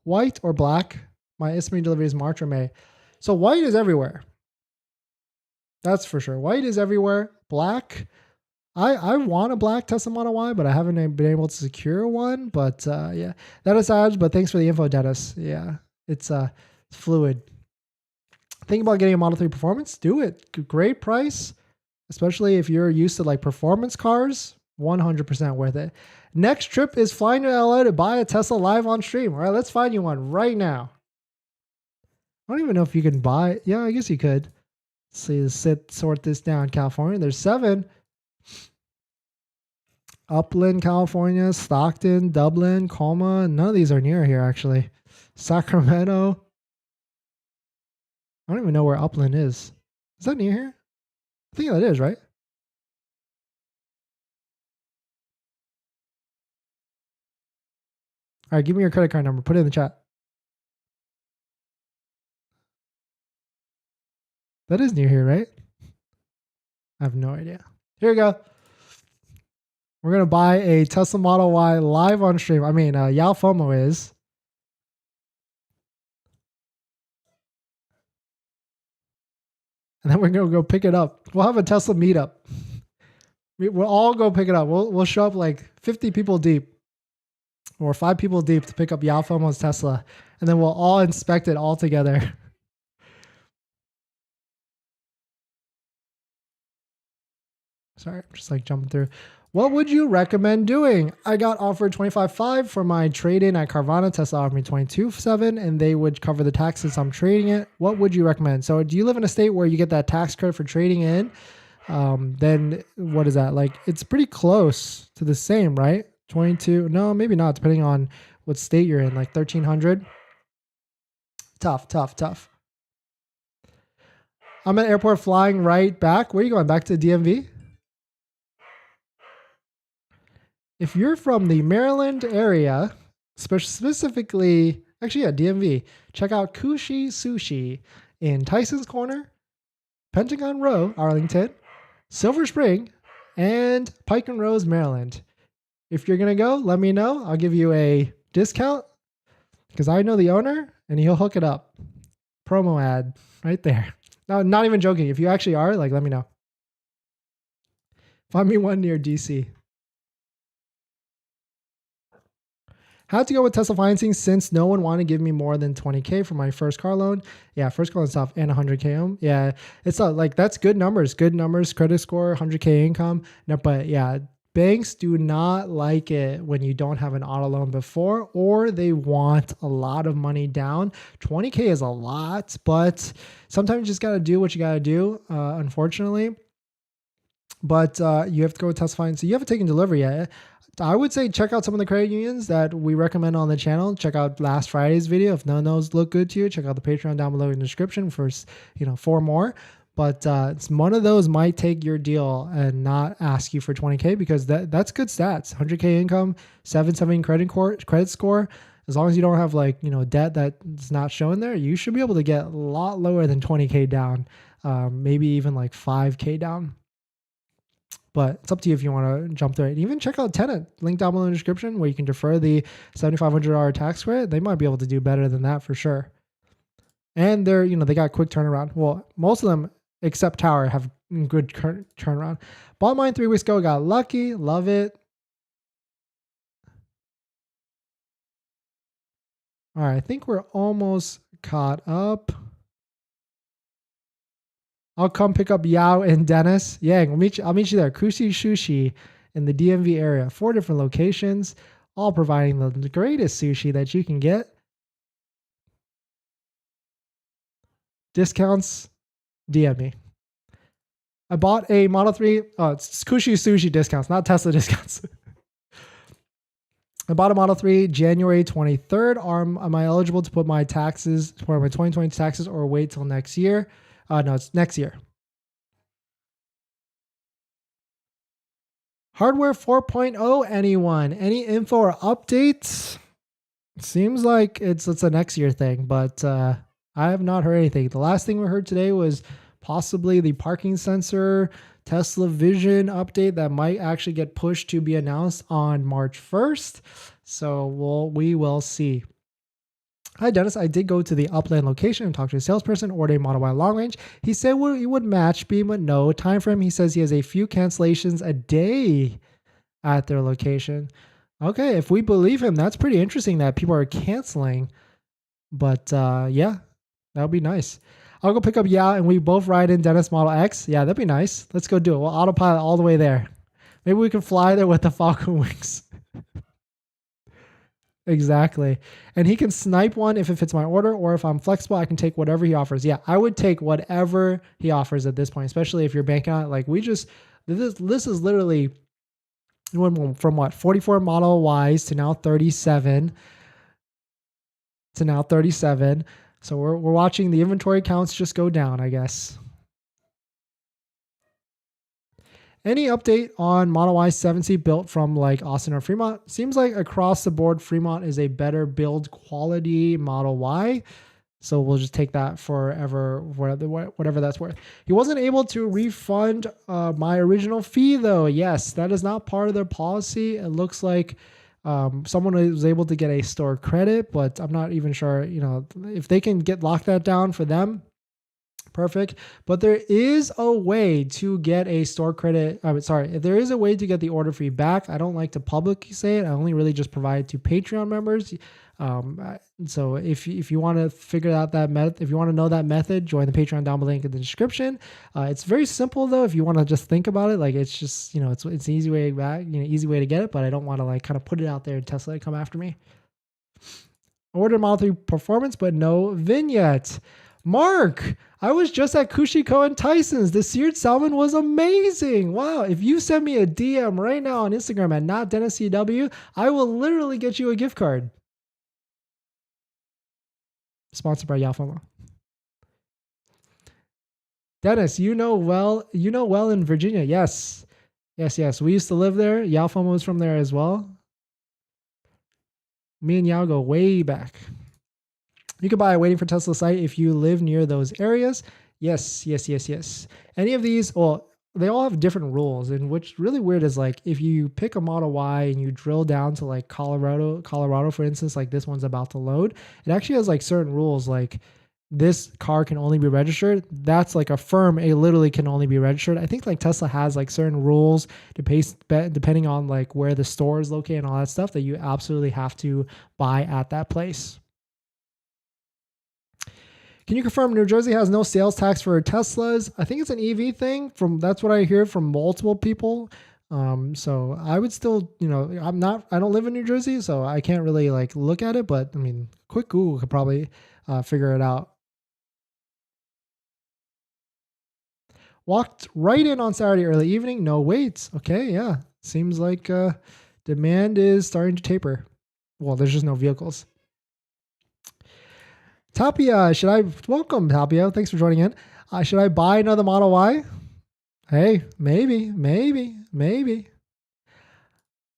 White or black? My estimated delivery is March or May. So white is everywhere. That's for sure. White is everywhere. Black. I want a black Tesla Model Y, but I haven't been able to secure one. But yeah, that aside, but thanks for the info, Dennis. Yeah, it's fluid. Think about getting a Model 3 Performance. Do it. Great price, especially if you're used to like performance cars. 100% worth it. Next trip is flying to LA to buy a Tesla live on stream. All right, let's find you one right now. I don't even know if you can buy. Yeah, I guess you could. Let's see, sort this down. California, there's 7. Upland, California, Stockton, Dublin, Colma. None of these are near here, actually. Sacramento. I don't even know where Upland is. Is that near here? I think that is, right? All right, give me your credit card number. Put it in the chat. That is near here, right? I have no idea. Here we go. We're going to buy a Tesla Model Y live on stream. I mean, Yao FOMO is. And then we're going to go pick it up. We'll have a Tesla meetup. We'll all go pick it up. We'll show up like 50 people deep or 5 people deep to pick up Yao FOMO's Tesla. And then we'll all inspect it all together. Sorry, I'm just like jumping through. What would you recommend doing? I got offered $25,500 for my trade-in at Carvana. Tesla offered me $22,700, and they would cover the taxes I'm trading it. What would you recommend? So do you live in a state where you get that tax credit for trading in? Then what is that? Like, it's pretty close to the same, right? 22, no, maybe not, depending on what state you're in, like 1,300. Tough. I'm at airport flying right back. Where are you going? Back to DMV? If you're from the Maryland area, specifically, actually, yeah, DMV, check out Kushi Sushi in Tyson's Corner, Pentagon Row, Arlington, Silver Spring, and Pike and Rose, Maryland. If you're going to go, let me know. I'll give you a discount because I know the owner and he'll hook it up. Promo ad right there. No, not even joking. If you actually are, like, let me know. Find me one near DC. Had to go with Tesla financing since no one wanted to give me more than $20,000 for my first car loan. Yeah, first car loan stuff and $100,000. Yeah, it's like that's good numbers. Credit score, $100,000 income. No, but yeah, Banks do not like it when you don't have an auto loan before, or they want a lot of money down. 20K is a lot, but sometimes you just got to do what you got to do, unfortunately. But you have to go with testifying. So you haven't taken delivery yet. I would say check out some of the credit unions that we recommend on the channel. Check out last Friday's video. If none of those look good to you, check out the Patreon down below in the description for 4 more. But one of those might take your deal and not ask you for 20K, because that's good stats. 100K income, 770 credit score. As long as you don't have debt that's not showing there, you should be able to get a lot lower than 20K down, maybe even like 5K down. But it's up to you if you want to jump through it. Even check out Tenet, link down below in the description, where you can defer the $7,500 tax credit. They might be able to do better than that for sure. And they got quick turnaround. Well, most of them, except Tower, have good turnaround. Bought mine 3 weeks ago, got lucky, love it. All right, I think we're almost caught up. I'll come pick up Yao and Dennis. Yeah, I'll meet you there. Kushi Sushi in the DMV area. 4 different locations, all providing the greatest sushi that you can get. Discounts, DM me. I bought a Model 3. Oh, it's Kushi Sushi discounts, not Tesla discounts. I bought a Model 3 January 23rd. Am I eligible to put my taxes for my 2020 taxes, or wait till next year? No, it's next year. Hardware 4.0, anyone? Any info or updates? Seems like it's a next year thing, but I have not heard anything. The last thing we heard today was possibly the parking sensor Tesla Vision update that might actually get pushed to be announced on March 1st. So we will see. Hi, Dennis. I did go to the Upland location and talk to a salesperson, order a Model Y long range. He said he would match beam, but no time frame. He says he has a few cancellations a day at their location. Okay, if we believe him, that's pretty interesting that people are canceling. But yeah, that would be nice. I'll go pick up Yao and we both ride in Dennis Model X. Yeah, that'd be nice. Let's go do it. We'll autopilot all the way there. Maybe we can fly there with the Falcon wings. Exactly. And he can snipe one if it fits my order, or if I'm flexible, I can take whatever he offers. Yeah, I would take whatever he offers at this point, especially if you're banking on it. Like this is literally from what, 44 Model Ys to now 37. So we're watching the inventory counts just go down, I guess. Any update on Model Y 7C built from like Austin or Fremont? Seems like across the board, Fremont is a better build quality Model Y. So we'll just take that forever, whatever that's worth. He wasn't able to refund my original fee though. Yes, that is not part of their policy. It looks like someone was able to get a store credit, but I'm not even sure, if they can lock that down for them. Perfect. But there is a way to get a store credit. There is a way to get the order fee back. I don't like to publicly say it. I only really just provide it to Patreon members. So if you want to figure out that method, if you want to know that method, join the Patreon down below, link in the description. It's very simple though. If you want to just think about it, like it's just, it's an easy way back, easy way to get it, but I don't want to like kind of put it out there and Tesla come after me. Order Model 3 Performance, but no vignette. Mark, I was just at Kushiko and Tyson's. The seared salmon was amazing. Wow. If you send me a DM right now on Instagram at NotDennisCW, I will literally get you a gift card. Sponsored by Yalfama. Dennis, you know well in Virginia. Yes. We used to live there. Yalfama was from there as well. Me and Yao go way back. You can buy a Waiting for Tesla site if you live near those areas. Yes. Any of these, well, they all have different rules. And what's really weird is like if you pick a Model Y and you drill down to like Colorado, for instance, like this one's about to load, it actually has like certain rules, like this car can only be registered. That's like a firm, it literally can only be registered. I think like Tesla has like certain rules depending on like where the store is located and all that stuff that you absolutely have to buy at that place. Can you confirm New Jersey has no sales tax for Teslas? I think it's an EV thing. That's what I hear from multiple people. So I would still, I don't live in New Jersey, so I can't really like look at it, but I mean, quick Google could probably figure it out. Walked right in on Saturday early evening. No waits. Okay, yeah. Seems like demand is starting to taper. Well, there's just no vehicles. Tapia, welcome Tapia. Thanks for joining in. Should I buy another Model Y? Hey, maybe.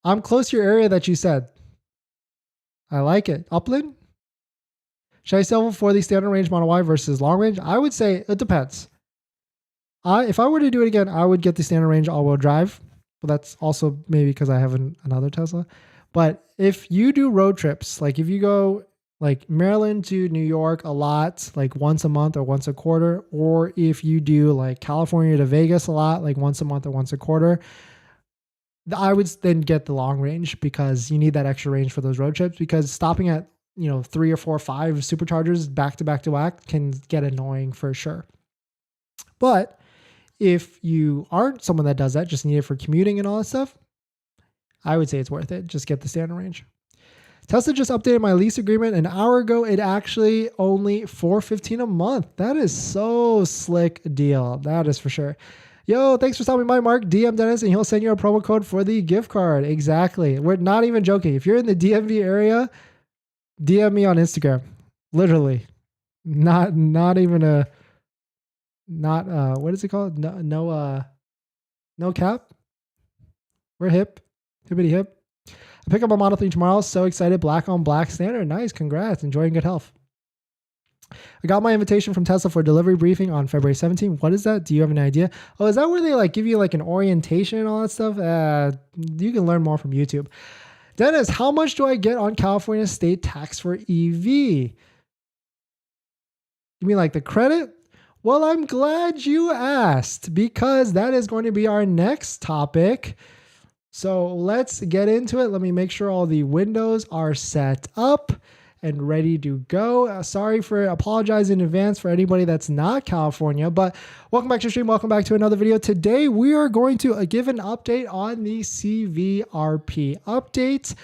I'm close to your area that you said. I like it. Upland? Should I sell for the standard range Model Y versus long range? I would say it depends. If I were to do it again, I would get the standard range all-wheel drive. But that's also maybe because I have another Tesla. But if you do road trips, like if you go like Maryland to New York a lot, like once a month or once a quarter, or if you do like California to Vegas a lot, like once a month or once a quarter, I would then get the long range because you need that extra range for those road trips, because stopping at 3 or 4 or 5 superchargers back to back can get annoying for sure. But if you aren't someone that does that, just need it for commuting and all that stuff, I would say it's worth it. Just get the standard range. Tesla just updated my lease agreement an hour ago. It actually only $415 a month. That is so slick deal. That is for sure. Yo, thanks for stopping by, Mark. DM Dennis and he'll send you a promo code for the gift card. Exactly. We're not even joking. If you're in the DMV area, DM me on Instagram. Literally. Not even what is it called? No cap. We're hip. Hippity hip. I pick up a Model 3 tomorrow. So excited. Black on black standard. Nice. Congrats. Enjoying good health. I got my invitation from Tesla for a delivery briefing on February 17th. What is that? Do you have an idea? Oh, is that where they like give you like an orientation and all that stuff? You can learn more from YouTube. Dennis, how much do I get on California state tax for EV? You mean like the credit? Well, I'm glad you asked, because that is going to be our next topic. So let's get into it. Let me make sure all the windows are set up and ready to go. Sorry for apologizing in advance for anybody that's not California, but welcome back to the stream. Welcome back to another video. Today, we are going to give an update on the CVRP update.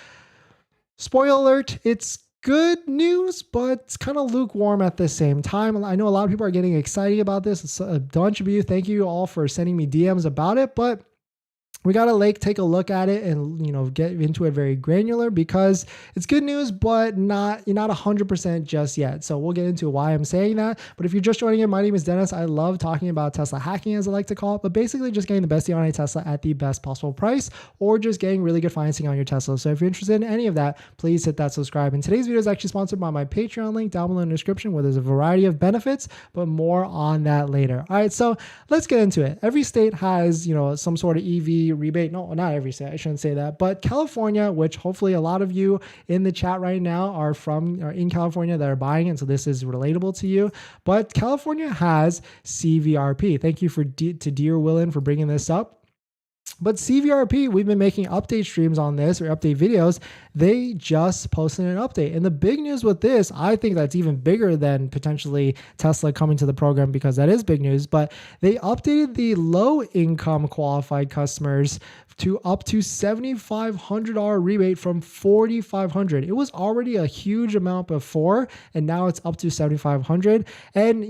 Spoiler alert, it's good news, but it's kind of lukewarm at the same time. I know a lot of people are getting excited about this. It's a bunch of you. Thank you all for sending me DMs about it, but we got to take a look at it and, get into it very granular, because it's good news, but you're not 100% just yet. So we'll get into why I'm saying that. But if you're just joining in, my name is Dennis. I love talking about Tesla hacking, as I like to call it, but basically just getting the best deal on a Tesla at the best possible price, or just getting really good financing on your Tesla. So if you're interested in any of that, please hit that subscribe. And today's video is actually sponsored by my Patreon link down below in the description, where there's a variety of benefits, but more on that later. All right, so let's get into it. Every state has, some sort of EV rebate. No, not every state. I shouldn't say that. But California, which hopefully a lot of you in the chat right now are in California that are buying it, so this is relatable to you. But California has CVRP. Thank you to Dear Willin for bringing this up. But CVRP, we've been making update streams on this, or update videos. They just posted an update. And the big news with this, I think that's even bigger than potentially Tesla coming to the program, because that is big news. But they updated the low income qualified customers to up to $7,500 rebate from $4,500. It was already a huge amount before, and now it's up to $7,500. And,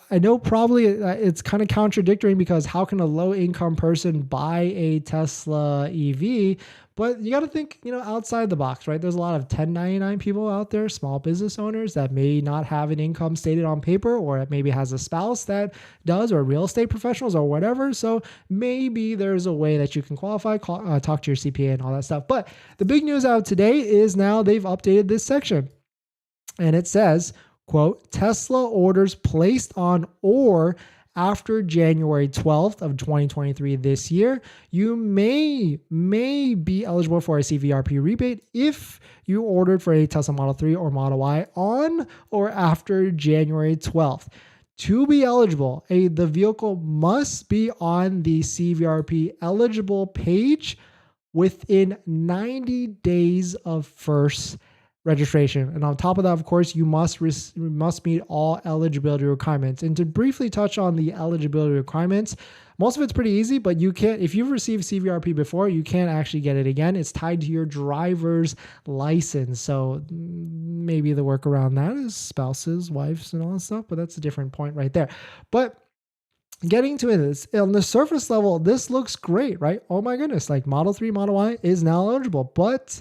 I know probably it's kind of contradictory, because how can a low income person buy a Tesla EV? But you got to think, outside the box, right? There's a lot of 1099 people out there, small business owners that may not have an income stated on paper, or it maybe has a spouse that does, or real estate professionals or whatever. So maybe there's a way that you can qualify, talk to your CPA and all that stuff. But the big news out today is now they've updated this section, and it says, quote, Tesla orders placed on or after January 12th of 2023 this year, you may be eligible for a CVRP rebate if you ordered for a Tesla Model 3 or Model Y on or after January 12th. To be eligible, the vehicle must be on the CVRP eligible page within 90 days of first registration. And on top of that, of course, you must meet all eligibility requirements. And to briefly touch on the eligibility requirements, most of it's pretty easy, but you can't, if you've received CVRP before, you can't actually get it again. It's tied to your driver's license. So maybe the workaround that is spouses, wives, and all that stuff, but that's a different point right there. But getting to it, on the surface level, this looks great, right? Oh my goodness, like Model 3, Model Y is now eligible. But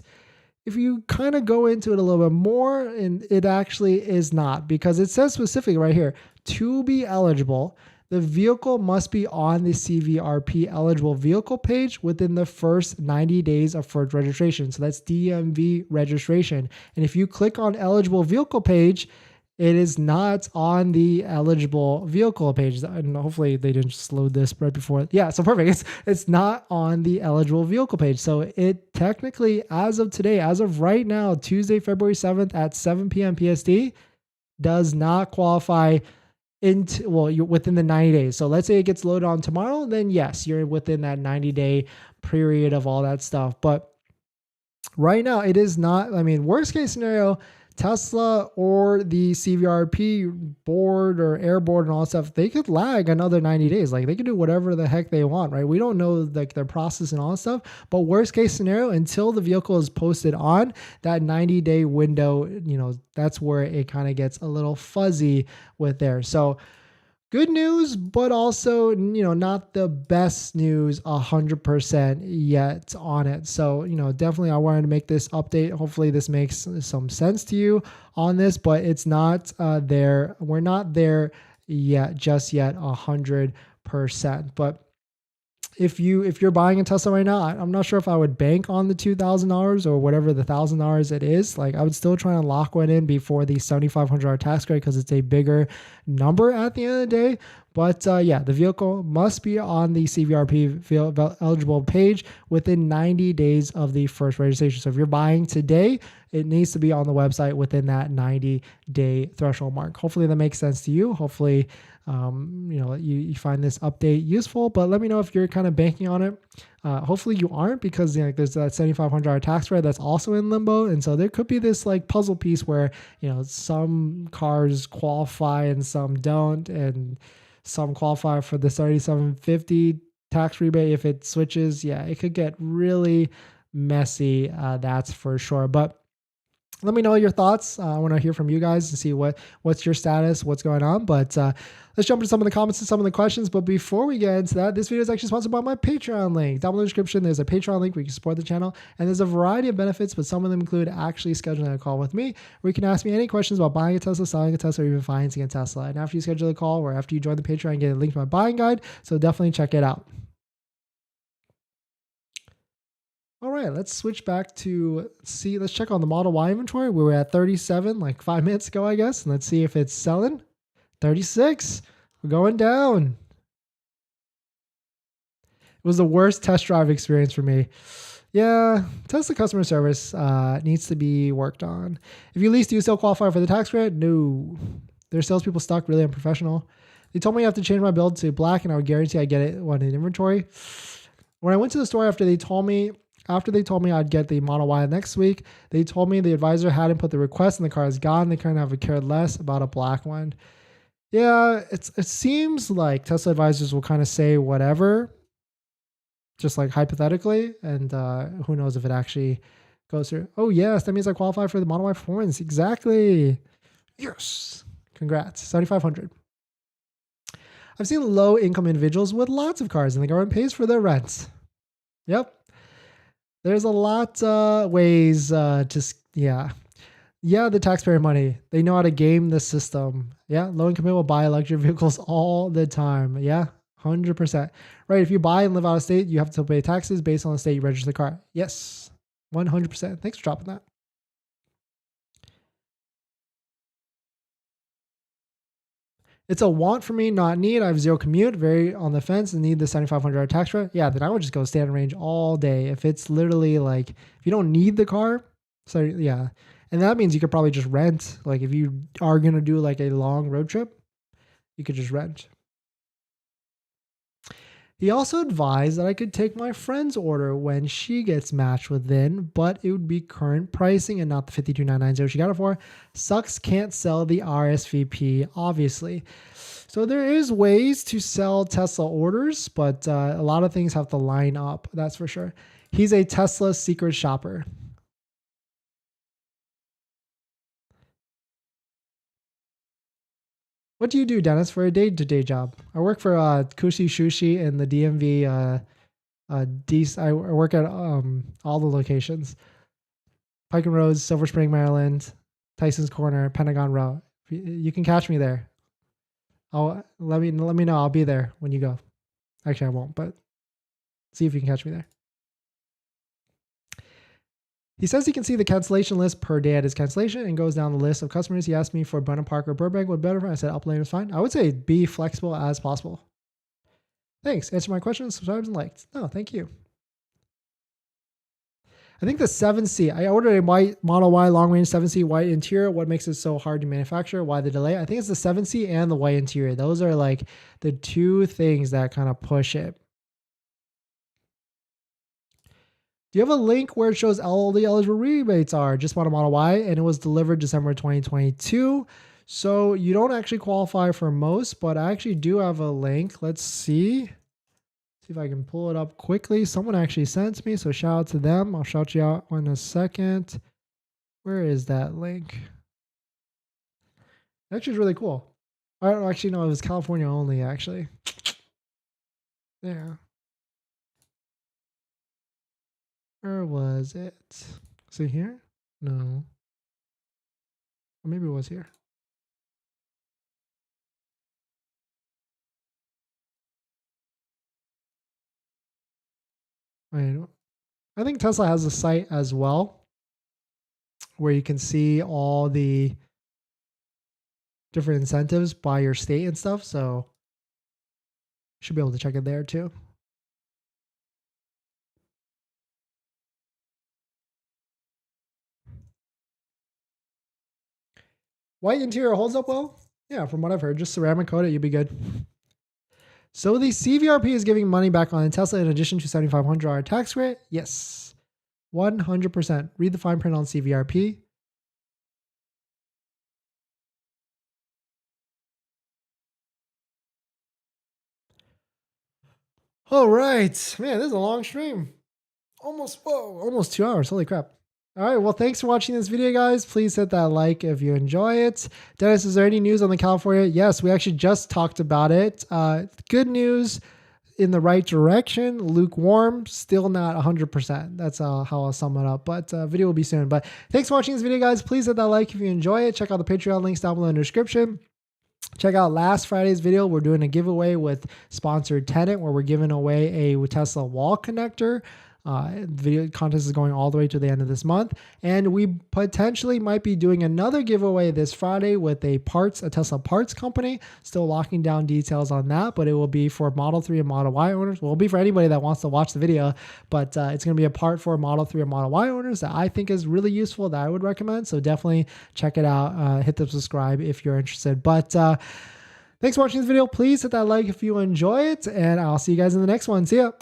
if you kind of go into it a little bit more, and it actually is not, because it says specifically right here, to be eligible, the vehicle must be on the CVRP eligible vehicle page within the first 90 days of first registration. So that's DMV registration. And if you click on eligible vehicle page, it is not on the eligible vehicle page. And hopefully they didn't just load this right before. Yeah, so perfect. It's not on the eligible vehicle page. So it technically, as of today, as of right now, Tuesday, February 7th at 7 p.m. PST, does not qualify you're within the 90 days. So let's say it gets loaded on tomorrow, then yes, you're within that 90-day period of all that stuff. But right now it is not. I mean, worst case scenario, Tesla or the CVRP board or air board and all that stuff, they could lag another 90 days. Like they could do whatever the heck they want, right? We don't know like their process and all that stuff, but worst case scenario, until the vehicle is posted on that 90-day window, that's where it kind of gets a little fuzzy with there. So good news, but also, not the best news 100% yet on it. So, definitely I wanted to make this update. Hopefully this makes some sense to you on this, but it's not there. We're not there yet, just yet 100%. But if you're buying a Tesla right now, I'm not sure if I would bank on the $2,000 or whatever the $1,000 it is. Like I would still try and lock one in before the $7,500 tax credit, because it's a bigger number at the end of the day. But yeah, the vehicle must be on the CVRP eligible page within 90 days of the first registration. So if you're buying today, it needs to be on the website within that 90-day threshold mark. Hopefully that makes sense to you. Hopefully you find this update useful, but let me know if you're kind of banking on it. Hopefully you aren't, because there's that $7,500 tax credit that's also in limbo. And so there could be this like puzzle piece where, some cars qualify and some don't, and some qualify for the $3,750 tax rebate. If it switches, yeah, it could get really messy. That's for sure. But let me know your thoughts. I want to hear from you guys to see what's your status, what's going on. But let's jump into some of the comments and some of the questions. But before we get into that, this video is actually sponsored by my Patreon link. Down in the description, there's a Patreon link where you can support the channel. And there's a variety of benefits, but some of them include actually scheduling a call with me, where you can ask me any questions about buying a Tesla, selling a Tesla, or even financing a Tesla. And after you schedule a call, or after you join the Patreon, you get a link to my buying guide. So definitely check it out. All right, let's switch back to let's check on the Model Y inventory. We were at 37 like 5 minutes ago, I guess. And let's see if it's selling. 36, we're going down. It was the worst test drive experience for me. Yeah, Tesla customer service needs to be worked on. If you lease, do you still qualify for the tax credit? No. Their salespeople stuck, really unprofessional. They told me I have to change my build to black, and I would guarantee I get it when in inventory. When I went to the store after they told me I'd get the Model Y next week, they told me the advisor hadn't put the request and the car is gone. They kind of have cared less about a black one. Yeah, it seems like Tesla advisors will kind of say whatever, just like hypothetically, and who knows if it actually goes through. Oh yes, that means I qualify for the Model Y performance. Exactly. Yes. Congrats. 7,500. I've seen low income individuals with lots of cars and the government pays for their rents. Yep. There's a lot ways yeah, the taxpayer money. They know how to game the system. Yeah, low income people will buy luxury vehicles all the time. Yeah, 100%. Right, if you buy and live out of state, you have to pay taxes based on the state you register the car. Yes, 100%. Thanks for dropping that. It's a want for me, not need. I have zero commute, very on the fence, and need the $7,500 tax credit. Yeah, then I would just go standard range all day. If it's literally like, if you don't need the car, so yeah. And that means you could probably just rent. Like if you are going to do like a long road trip, you could just rent. He also advised that I could take my friend's order when she gets matched within, but it would be current pricing and not the 52,990 she got it for. Sucks, can't sell the RSVP, obviously. So there is ways to sell Tesla orders, but a lot of things have to line up, that's for sure. He's a Tesla secret shopper. What do you do, Dennis, for a day-to-day job? I work for Kushi Sushi in the DMV. I work at all the locations: Pike and Rose, Silver Spring, Maryland, Tyson's Corner, Pentagon Row. You can catch me there. Let me know. I'll be there when you go. Actually, I won't, but see if you can catch me there. He says he can see the cancellation list per day at his cancellation and goes down the list of customers. He asked me for Brennan Park or Burbank. What better? I said Upland is fine. I would say be flexible as possible. Thanks. Answer my questions, subscribe, and liked. No, thank you. I think the 7C, I ordered a white Model Y long range 7C white interior. What makes it so hard to manufacture? Why the delay? I think it's the 7C and the white interior. Those are like the two things that kind of push it. Do you have a link where it shows all the eligible rebates are? Just bought a Model Y and it was delivered December 2022. So you don't actually qualify for most, but I actually do have a link. Let's see. See if I can pull it up quickly. Someone actually sent me, so shout out to them. I'll shout you out in a second. Where is that link? Actually, it's really cool. I don't actually know, it was California only, actually. Yeah. Where was it? Is it here? No. Or maybe it was here. I think Tesla has a site as well where you can see all the different incentives by your state and stuff. So you should be able to check it there too. White interior holds up well? Yeah, from what I've heard, just ceramic coat it, you'll be good. So the CVRP is giving money back on the Tesla in addition to $7,500 tax credit? Yes, 100%. Read the fine print on CVRP. All right, man, this is a long stream. Almost 2 hours. Holy crap. All right, well, thanks for watching this video, guys. Please hit that like if you enjoy it. Dennis, is there any news on the California? Yes, we actually just talked about it. Good news in the right direction. Lukewarm, still not 100%. That's how I'll sum it up. But video will be soon. But thanks for watching this video, guys. Please hit that like if you enjoy it. Check out the Patreon links down below in the description. Check out last Friday's video. We're doing a giveaway with sponsored Tenet where we're giving away a Tesla wall connector. Video contest is going all the way to the end of this month, and we potentially might be doing another giveaway this Friday with a Tesla parts company. Still locking down details on that, but it will be for Model 3 and Model Y owners. Well, it'll be for anybody that wants to watch the video, but it's going to be a part for Model 3 and Model Y owners that I think is really useful, that I would recommend. So definitely check it out. Hit the subscribe if you're interested. But thanks for watching this video. Please hit that like if you enjoy it, and I'll see you guys in the next one. See ya.